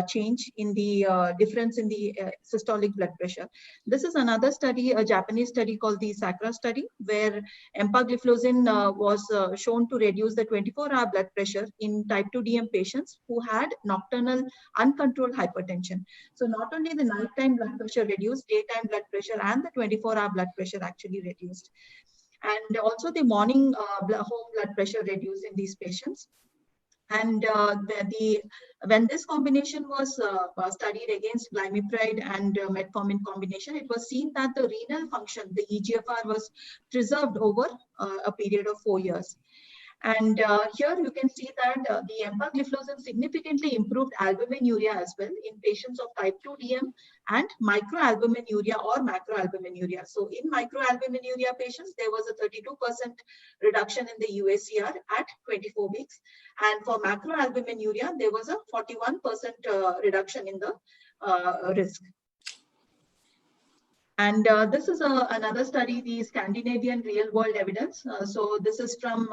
change in the difference in the systolic blood pressure. This is another study, a Japanese study called the SACRA study, where empagliflozin was shown to reduce the 24-hour blood pressure in type 2 DM patients who had nocturnal uncontrolled hypertension. So not only the nighttime blood pressure reduced, daytime blood pressure and the 24-hour blood pressure actually reduced. And also the morning home blood pressure reduced in these patients. And when this combination was studied against glimepiride and metformin combination, it was seen that the renal function, the EGFR, was preserved over a period of 4 years. And here you can see that the empagliflozin significantly improved albuminuria as well in patients of type 2 DM and microalbuminuria or macroalbuminuria. So in microalbuminuria patients, there was a 32% reduction in the UACR at 24 weeks. And for macroalbuminuria, there was a 41% reduction in the risk. And this is another study, the Scandinavian real world evidence. So this is from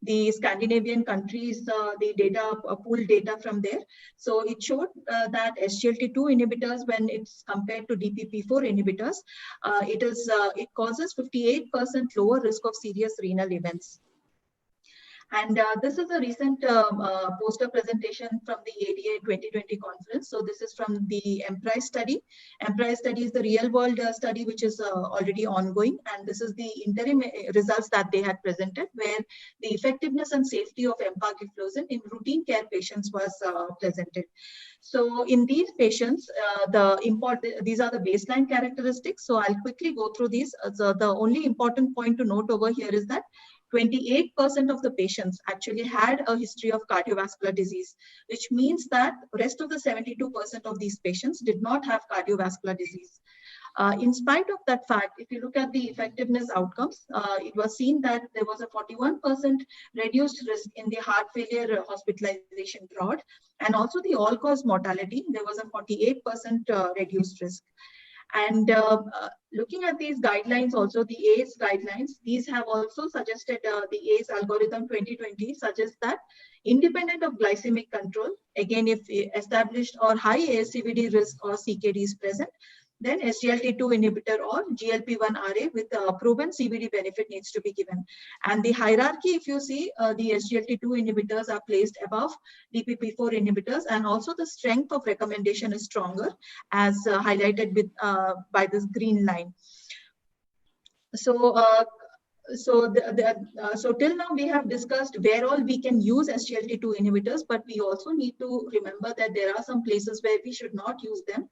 the Scandinavian countries, the data, pooled data from there. So it showed that SGLT2 inhibitors, when it's compared to DPP4 inhibitors, it causes 58% lower risk of serious renal events. And this is a recent poster presentation from the ADA 2020 conference. So this is from the EMPRISE study. EMPRISE study is the real world study, which is already ongoing. And this is the interim results that they had presented, where the effectiveness and safety of empagliflozin in routine care patients was presented. So in these patients, these are the baseline characteristics. So I'll quickly go through these. So the only important point to note over here is that 28% of the patients actually had a history of cardiovascular disease, which means that the rest of the 72% of these patients did not have cardiovascular disease. In spite of that fact, if you look at the effectiveness outcomes, it was seen that there was a 41% reduced risk in the heart failure hospitalization fraud, and also the all-cause mortality, there was a 48% reduced risk. And looking at these guidelines, also the ACE guidelines, these have also suggested the ACE algorithm 2020 suggests that independent of glycemic control, again, if established or high ASCVD risk or CKD is present, then SGLT2 inhibitor or GLP-1RA with proven CVD benefit needs to be given. And the hierarchy, if you see, the SGLT2 inhibitors are placed above DPP4 inhibitors, and also the strength of recommendation is stronger, as highlighted with by this green line. So till now we have discussed where all we can use SGLT2 inhibitors, but we also need to remember that there are some places where we should not use them.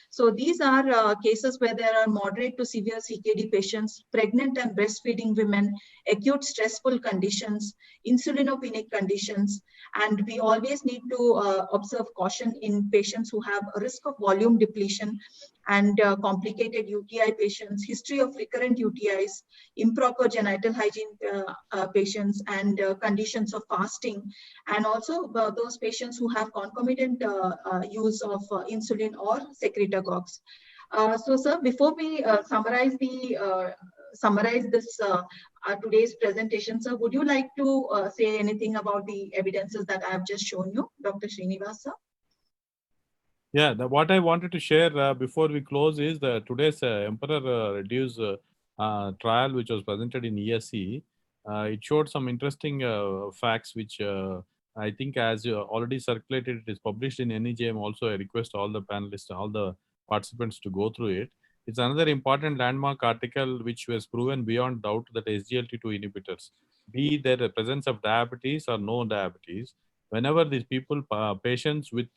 So these are cases where there are moderate to severe CKD patients, pregnant and breastfeeding women, acute stressful conditions, insulinopenic conditions, and we always need to observe caution in patients who have a risk of volume depletion and complicated UTI patients, history of recurrent UTIs, improper genital hygiene patients, and conditions of fasting, and also those patients who have concomitant use of insulin or secretagogues. So, sir, before we summarize this today's presentation, sir, would you like to say anything about the evidences that I have just shown you, Dr. Srinivas, sir? Yeah, what I wanted to share before we close is today's Emperor Reduce trial, which was presented in ESC. It showed some interesting facts, which I think, as already circulated, it is published in NEJM. Also, I request all the panelists, all the participants to go through it. It's another important landmark article which was proven beyond doubt that SGLT2 inhibitors, be there the presence of diabetes or no diabetes, whenever these people, patients with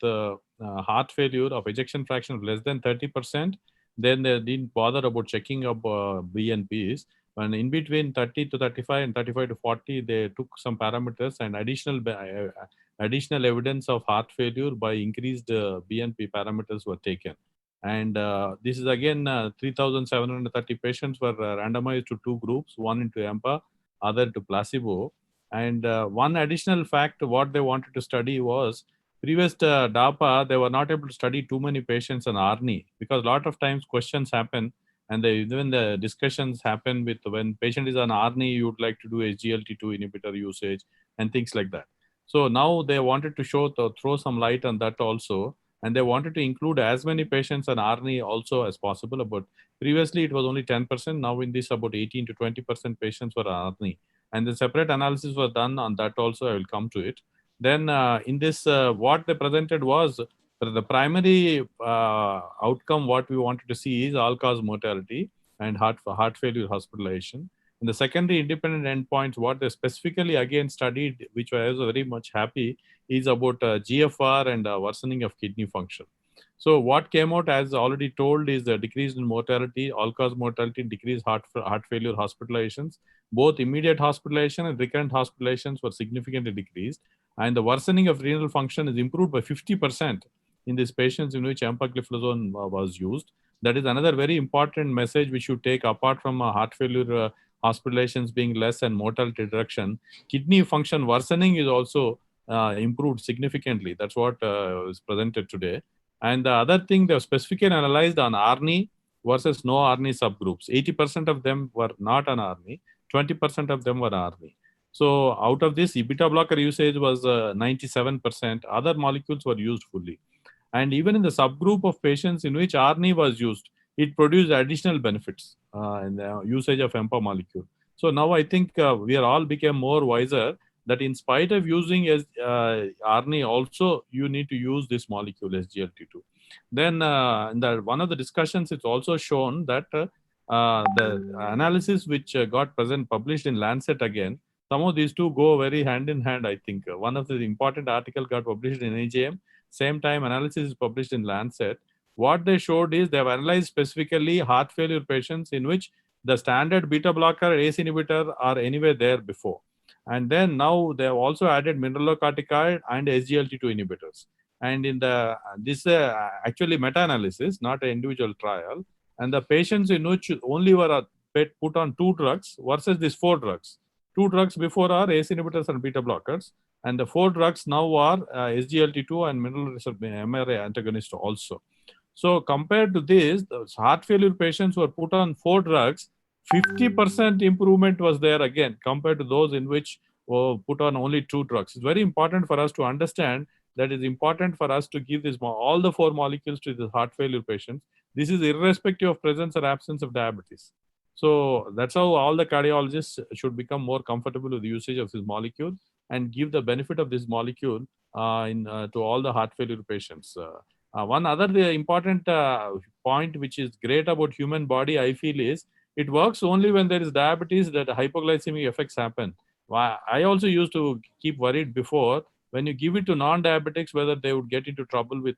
heart failure of ejection fraction of less than 30%, then they didn't bother about checking up BNPs. When in between 30 to 35 and 35 to 40, they took some parameters and additional evidence of heart failure by increased BNP parameters were taken. And this is again 3,730 patients were randomized to two groups, one into EMPA other to placebo. And one additional fact, what they wanted to study was previous DAPA, they were not able to study too many patients on ARNI because a lot of times questions happen and even the discussions happen with when patient is on ARNI, you would like to do SGLT2 inhibitor usage and things like that. So now they wanted to throw some light on that also, and they wanted to include as many patients on ARNI also as possible. But previously it was only 10%. Now in this about 18 to 20% patients were on ARNI, and the separate analysis was done on that also. I will come to it. Then in this, what they presented was the primary outcome. What we wanted to see is all-cause mortality and heart failure hospitalization. And the secondary independent endpoints, what they specifically again studied, which I was very much happy, is about GFR and worsening of kidney function. So what came out, as already told, is the decrease in mortality, all-cause mortality, decreased heart failure hospitalizations. Both immediate hospitalization and recurrent hospitalizations were significantly decreased. And the worsening of renal function is improved by 50% in these patients in which empagliflozin was used. That is another very important message we should take apart from heart failure hospitalizations being less and mortality reduction. Kidney function worsening is also improved significantly. That's what is presented today. And the other thing, they specifically analyzed on ARNI versus no ARNI subgroups. 80% of them were not on ARNI, 20% of them were ARNI. So out of this, beta blocker usage was 97%. Other molecules were used fully. And even in the subgroup of patients in which ARNI was used, it produced additional benefits in the usage of EMPA molecule. So now I think we are all became more wiser that in spite of using ARNI also, you need to use this molecule SGLT2. Then in one of the discussions, it's also shown that the analysis which got published in Lancet again, some of these two go very hand in hand, I think. One of the important article got published in AJM, same time analysis is published in Lancet. What they showed is they have analyzed specifically heart failure patients in which the standard beta blocker, ACE inhibitor are anyway there before. And then now they have also added mineralocorticoid and SGLT2 inhibitors. And in this actually meta-analysis, not an individual trial, and the patients in which only were put on 2 drugs versus these 4 drugs. 2 drugs before are ACE inhibitors and beta blockers, and the 4 drugs now are SGLT2 and mineral receptor MRA antagonist also. So compared to this, the heart failure patients were put on 4 drugs, 50% improvement was there again compared to those in which were put on only 2 drugs. It's very important for us to understand that it's important for us to give all the 4 molecules to the heart failure patients. This is irrespective of presence or absence of diabetes. So that's how all the cardiologists should become more comfortable with the usage of this molecule and give the benefit of this molecule to all the heart failure patients. One other important point which is great about human body, I feel, is it works only when there is diabetes that hypoglycemic effects happen. I also used to keep worried before when you give it to non-diabetics whether they would get into trouble with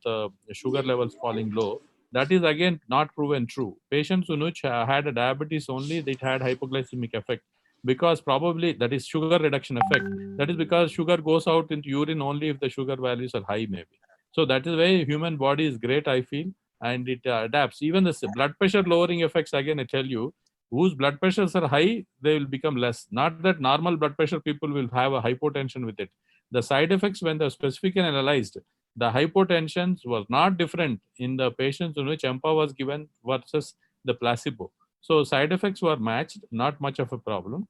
sugar levels falling low. That is again not proven true. Patients who had a diabetes only, they had hypoglycemic effect because probably that is sugar reduction effect. That is because sugar goes out into urine only if the sugar values are high maybe. So that is why human body is great, I feel, and it adapts. Even the blood pressure lowering effects, again, I tell you, whose blood pressures are high, they will become less. Not that normal blood pressure people will have a hypotension with it. The side effects, when they're specifically analyzed, the hypotension was not different in the patients in which EMPA was given versus the placebo. So side effects were matched, not much of a problem.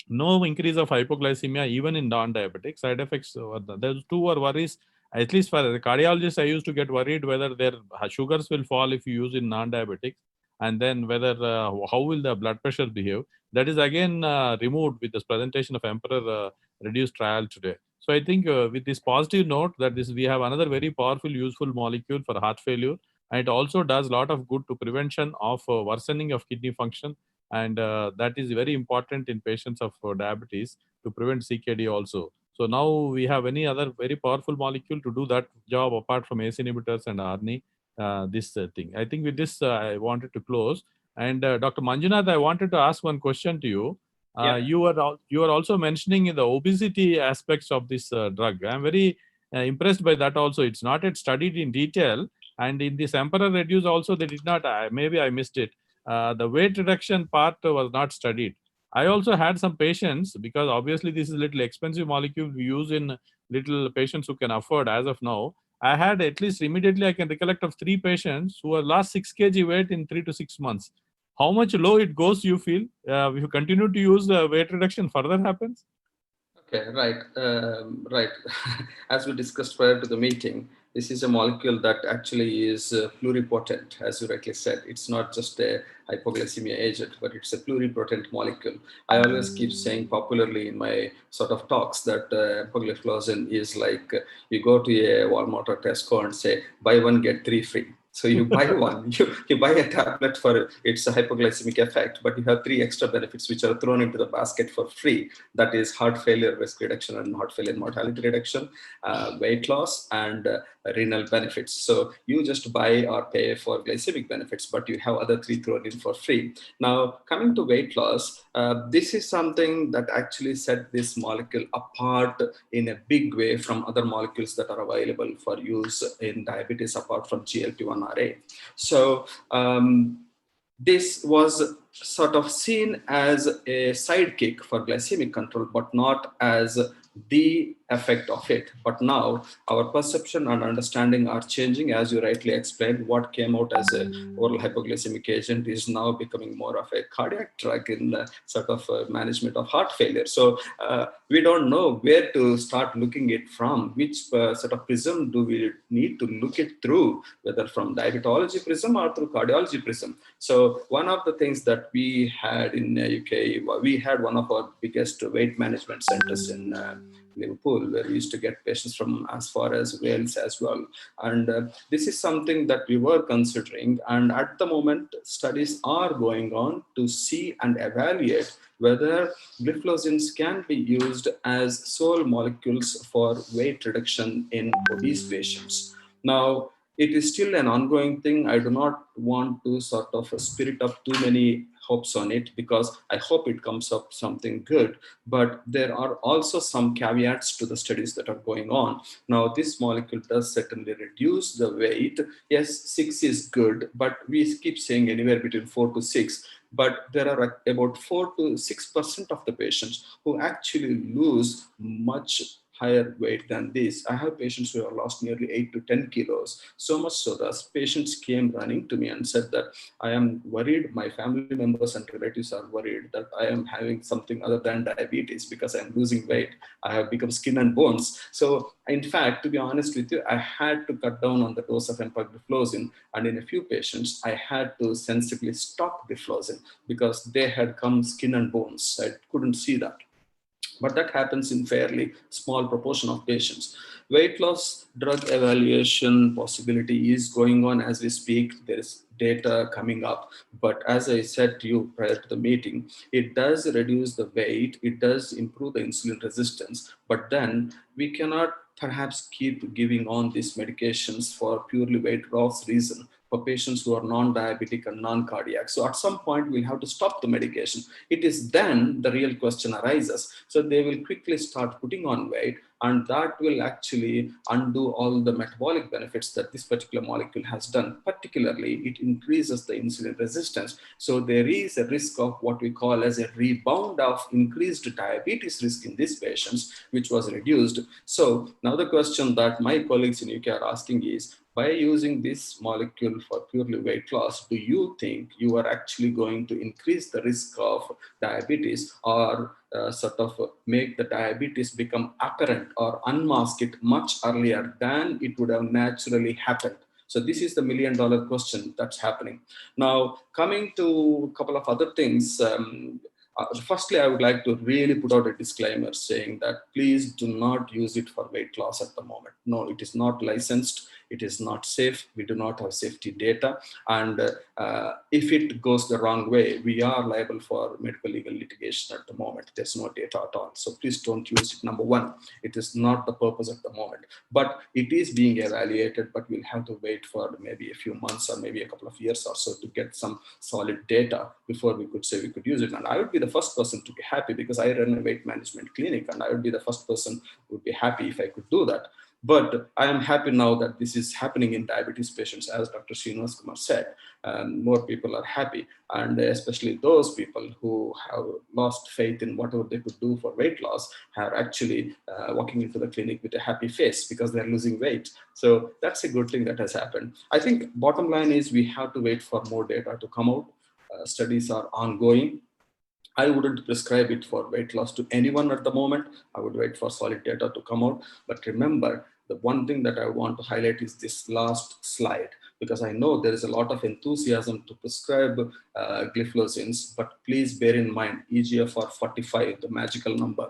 No increase of hypoglycemia even in non-diabetic. Side effects, those 2 were worries. At least for the cardiologist, I used to get worried whether their sugars will fall if you use in non-diabetics, and then whether how will the blood pressure behave. That is again removed with this presentation of Emperor reduced trial today. So I think with this positive note that we have another very powerful, useful molecule for heart failure, and it also does a lot of good to prevention of worsening of kidney function, and that is very important in patients of diabetes to prevent CKD also. So now we have any other very powerful molecule to do that job apart from ACE inhibitors and ARNI. This thing. I think with this I wanted to close. And Dr. Manjunath, I wanted to ask one question to you. You were also mentioning in the obesity aspects of this drug. I'm very impressed by that also. It's not yet studied in detail. And in this Emperor Reduce also, they did not, maybe I missed it. The weight reduction part was not studied. I also had some patients, because obviously this is a little expensive molecule we use in little patients who can afford as of now. I had at least immediately I can recollect of 3 patients who were lost 6 kg weight in 3 to 6 months. How much low it goes, you feel? If you continue to use weight reduction, further happens? Okay, right, right. As we discussed prior to the meeting, this is a molecule that actually is pluripotent, as you rightly said. It's not just a hypoglycemia agent, but it's a pluripotent molecule. I always keep saying popularly in my sort of talks that empagliflozin is like you go to a Walmart or Tesco and say, buy one, get 3 free. So you buy one, you buy a tablet for its hypoglycemic effect, but you have 3 extra benefits which are thrown into the basket for free. That is heart failure risk reduction and heart failure mortality reduction, weight loss, and renal benefits. So you just buy or pay for glycemic benefits, but you have other 3 thrown in for free. Now, coming to weight loss, this is something that actually set this molecule apart in a big way from other molecules that are available for use in diabetes apart from GLP-1RA. So this was sort of seen as a sidekick for glycemic control, but not as the effect of it. But now our perception and understanding are changing. As you rightly explained, what came out as an oral hypoglycemic agent is now becoming more of a cardiac drug in sort of management of heart failure. So we don't know where to start looking it from. Which sort of prism do we need to look it through, whether from diabetology prism or through cardiology prism? So one of the things that we had in UK, we had one of our biggest weight management centers in Liverpool, where we used to get patients from as far as Wales as well. And this is something that we were considering. And at the moment, studies are going on to see and evaluate whether gliflozins can be used as sole molecules for weight reduction in obese patients. Now, it is still an ongoing thing. I do not want to sort of spirit up too many hopes on it, because I hope it comes up something good. But there are also some caveats to the studies that are going on. Now, this molecule does certainly reduce the weight. Yes, 6 is good, but we keep saying anywhere between 4 to 6. But there are about 4 to 6% of the patients who actually lose much higher weight than this. I have patients who have lost nearly 8 to 10 kilos. So much so that patients came running to me and said that I am worried, my family members and relatives are worried that I am having something other than diabetes because I'm losing weight. I have become skin and bones. So in fact, to be honest with you, I had to cut down on the dose of empagliflozin. And in a few patients, I had to sensibly stop gliflozin because they had come skin and bones. I couldn't see that. But that happens in fairly small proportion of patients. Weight loss drug evaluation possibility is going on as we speak. There is data coming up. But as I said to you prior to the meeting, it does reduce the weight. It does improve the insulin resistance. But then we cannot perhaps keep giving on these medications for purely weight loss reason for patients who are non-diabetic and non-cardiac. So at some point, we'll have to stop the medication. It is then the real question arises. So they will quickly start putting on weight, and that will actually undo all the metabolic benefits that this particular molecule has done. Particularly, it increases the insulin resistance. So there is a risk of what we call as a rebound of increased diabetes risk in these patients, which was reduced. So now the question that my colleagues in UK are asking is, by using this molecule for purely weight loss, do you think you are actually going to increase the risk of diabetes, or sort of make the diabetes become apparent or unmask it much earlier than it would have naturally happened? So this is the $1 million question that's happening. Now, coming to a couple of other things, firstly, I would like to really put out a disclaimer saying that please do not use it for weight loss at the moment. No, it is not licensed. It is not safe. We do not have safety data. And if it goes the wrong way, we are liable for medical legal litigation at the moment. There's no data at all. So please don't use it. Number one, it is not the purpose at the moment. But it is being evaluated, but we'll have to wait for maybe a few months or maybe a couple of years or so to get some solid data before we could say we could use it. And I would be the first person to be happy because I run a weight management clinic, and I would be the first person who would be happy if I could do that. But I am happy now that this is happening in diabetes patients, as Dr. Srinivas Kumar said, and more people are happy, and especially those people who have lost faith in whatever they could do for weight loss are actually walking into the clinic with a happy face because they're losing weight. So that's a good thing that has happened. I think bottom line is we have to wait for more data to come out. Studies are ongoing. I wouldn't prescribe it for weight loss to anyone at the moment. I would wait for solid data to come out. But remember, the one thing that I want to highlight is this last slide, because I know there is a lot of enthusiasm to prescribe gliflozins, but please bear in mind EGFR 45, the magical number.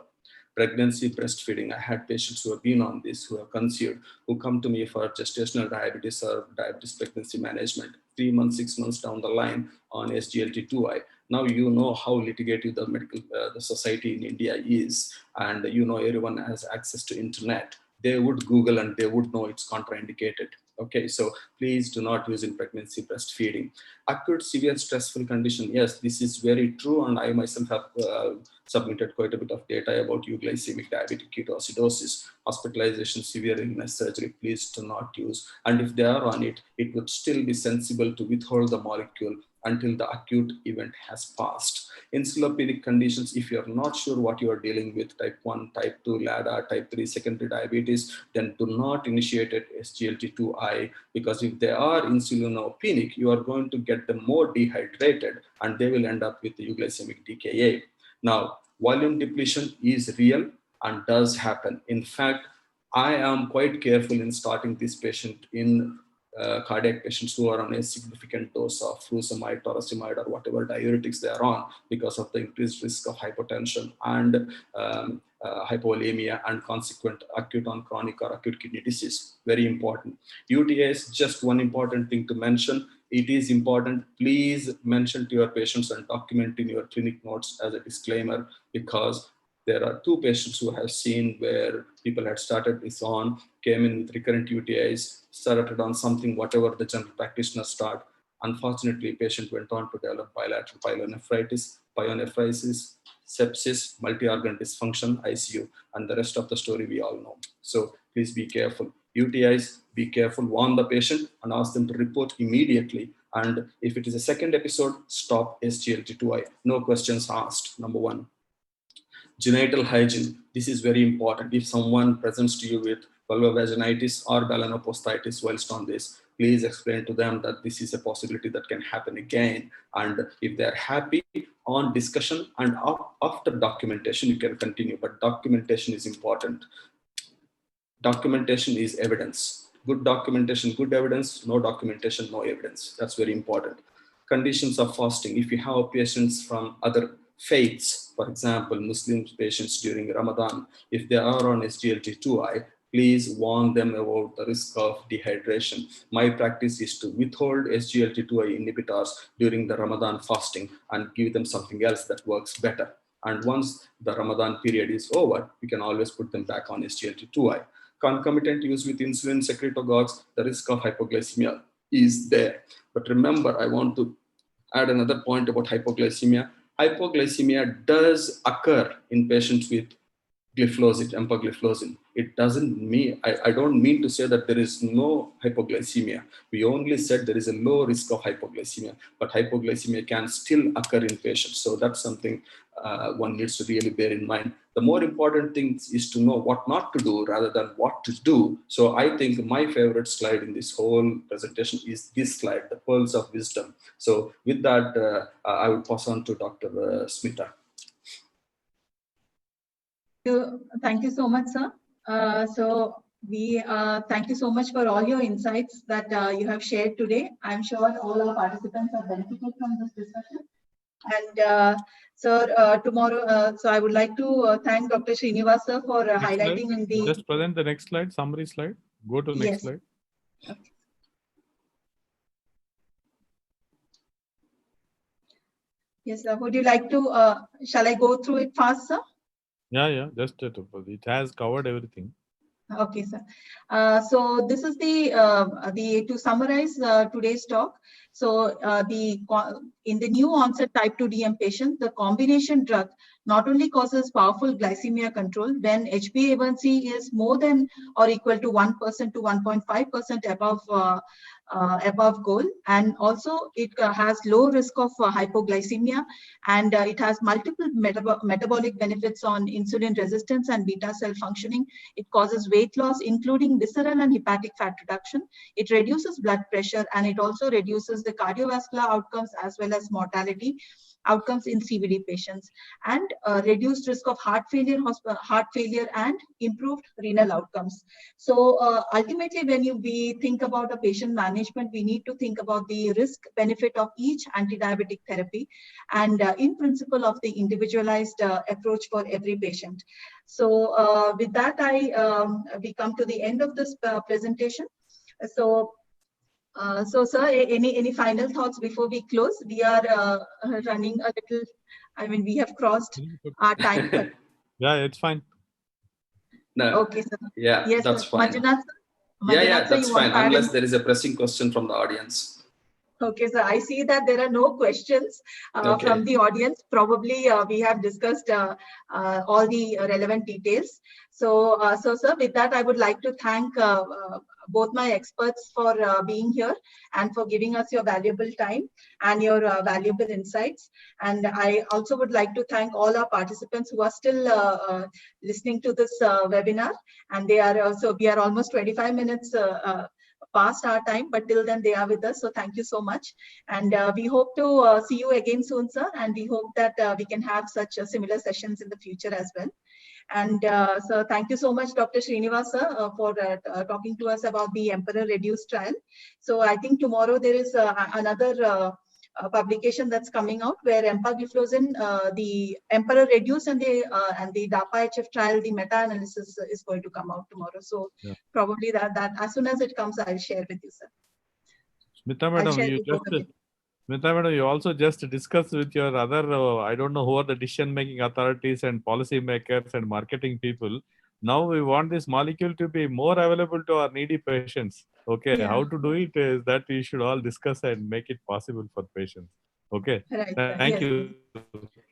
Pregnancy, breastfeeding. I had patients who have been on this, who have conceived, who come to me for gestational diabetes or diabetes pregnancy management 3 months, 6 months down the line on SGLT2I. Now you know how litigative the society in India is, and you know everyone has access to internet. They would Google and they would know it's contraindicated. Okay, so please do not use in pregnancy breastfeeding. Acute severe stressful condition. Yes, this is very true, and I myself have submitted quite a bit of data about euglycemic diabetic ketoacidosis, hospitalization, severe illness, surgery. Please do not use. And if they are on it, it would still be sensible to withhold the molecule until the acute event has passed. Insulopenic conditions, if you're not sure what you are dealing with, type 1, type 2, LADA, type 3 secondary diabetes, then do not initiate it SGLT2I, because if they are insulinopenic, you are going to get them more dehydrated and they will end up with the euglycemic DKA. Now, volume depletion is real and does happen. In fact, I am quite careful in starting this patient in cardiac patients who are on a significant dose of furosemide, toracimide, or whatever diuretics they are on, because of the increased risk of hypotension and hypovolemia and consequent acute on chronic or acute kidney disease. Very important. UTIs, just one important thing to mention. It is important. Please mention to your patients and document in your clinic notes as a disclaimer, because there are 2 patients who have seen where people had started this on, came in with recurrent UTIs, started on something, whatever the general practitioner start. Unfortunately, patient went on to develop bilateral pyelonephritis, sepsis, multi-organ dysfunction, ICU, and the rest of the story we all know. So please be careful. UTIs, be careful, warn the patient and ask them to report immediately. And if it is a second episode, stop SGLT2I. No questions asked, number 1. Genital hygiene. This is very important. If someone presents to you with vulvovaginitis or balanoposthitis whilst on this, please explain to them that this is a possibility that can happen again. And if they're happy, on discussion and after documentation, you can continue. But documentation is important. Documentation is evidence. Good documentation, good evidence. No documentation, no evidence. That's very important. Conditions of fasting. If you have patients from other faiths, for example, Muslim patients during Ramadan, if they are on SGLT2I, please warn them about the risk of dehydration. My practice is to withhold SGLT2I inhibitors during the Ramadan fasting and give them something else that works better. And once the Ramadan period is over, we can always put them back on SGLT2I. Concomitant use with insulin secretagogues, the risk of hypoglycemia is there. But remember, I want to add another point about hypoglycemia. Hypoglycemia does occur in patients with gliflozin, empagliflozin. It doesn't mean, I don't mean to say that there is no hypoglycemia. We only said there is a low risk of hypoglycemia, but hypoglycemia can still occur in patients. So that's something one needs to really bear in mind. The more important thing is to know what not to do rather than what to do. So I think my favorite slide in this whole presentation is this slide, the pearls of wisdom. So with that, I will pass on to Dr. Smita. Thank you so much, sir. So we thank you so much for all your insights that you have shared today. I'm sure all our participants are benefited from this discussion. And tomorrow, so I would like to thank Dr. Srinivas sir for highlighting in the. Just present the next slide, summary slide. Go to the next slide. Okay. Yes, sir. Would you like to, shall I go through it fast, sir? Yeah, just it has covered everything. Okay, sir. So this is the to summarize today's talk. So in the new onset type 2 DM patient, the combination drug not only causes powerful glycemia control when HbA1c is more than or equal to 1% to 1.5% above goal, and also it has low risk of hypoglycemia, and it has multiple metabolic benefits on insulin resistance and beta cell functioning. It causes weight loss, including visceral and hepatic fat reduction. It reduces blood pressure, and it also reduces the cardiovascular outcomes as well as mortality outcomes in CVD patients, and reduced risk of heart failure and improved renal outcomes. So ultimately, when we think about a patient management, we need to think about the risk benefit of each anti-diabetic therapy, and in principle of the individualized approach for every patient. So with that, we come to the end of this presentation. So sir, any final thoughts before we close? We are running a little, I mean, we have crossed our time. Yeah, it's fine. No. Okay, sir. Yeah, yes, that's sir. fine. Manjunath, Yeah, that's fine, unless there is a pressing question from the audience. Okay, so I see that there are no questions from the audience. Probably we have discussed all the relevant details. So, sir, with that, I would like to thank both my experts for being here and for giving us your valuable time and your valuable insights. And I also would like to thank all our participants who are still listening to this webinar. And they are so we are almost 25 minutes past our time, but till then they are with us. So thank you so much. And we hope to see you again soon, sir. And we hope that we can have such similar sessions in the future as well. And so thank you so much, Dr. Srinivas, sir, for talking to us about the Emperor Reduce trial. So I think tomorrow there is another publication that's coming out where empagliflozin, the Emperor Reduce and the DAPA-HF trial, the meta-analysis is going to come out tomorrow. So yeah, probably that as soon as it comes, I'll share with you, sir. Smita madam, you also just discussed with your other, I don't know who are the decision-making authorities and policy makers and marketing people. Now we want this molecule to be more available to our needy patients. Okay, yeah. How to do it is that we should all discuss and make it possible for patients. Okay, right. Thank you.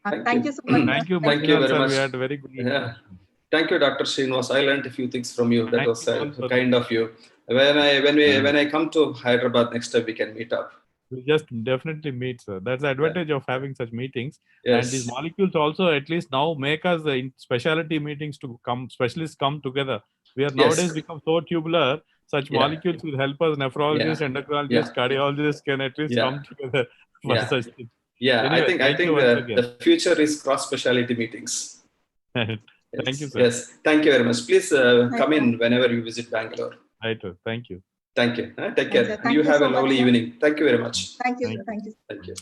Thank you so much. Thank you very much. We had very good. Yeah. Thank you, Dr. Srinivas. I learned a few things from you. That was kind of you. When I come to Hyderabad next time, we can meet up. We just definitely meet, sir. That's the advantage of having such meetings. Yes. And these molecules also at least now make us in specialty meetings to specialists come together. We are nowadays become so tubular. Such molecules will help us. Nephrologists, endocrinologists, cardiologists can at least come together for such things. Yeah, anyway, I think the future is cross-specialty meetings. Thank you, sir. Yes, thank you very much. Please come in whenever you visit Bangalore. Right, thank you. Thank you. Take care. You have a lovely evening. Thank you very much. Thank you, sir. Thank you. Thank you.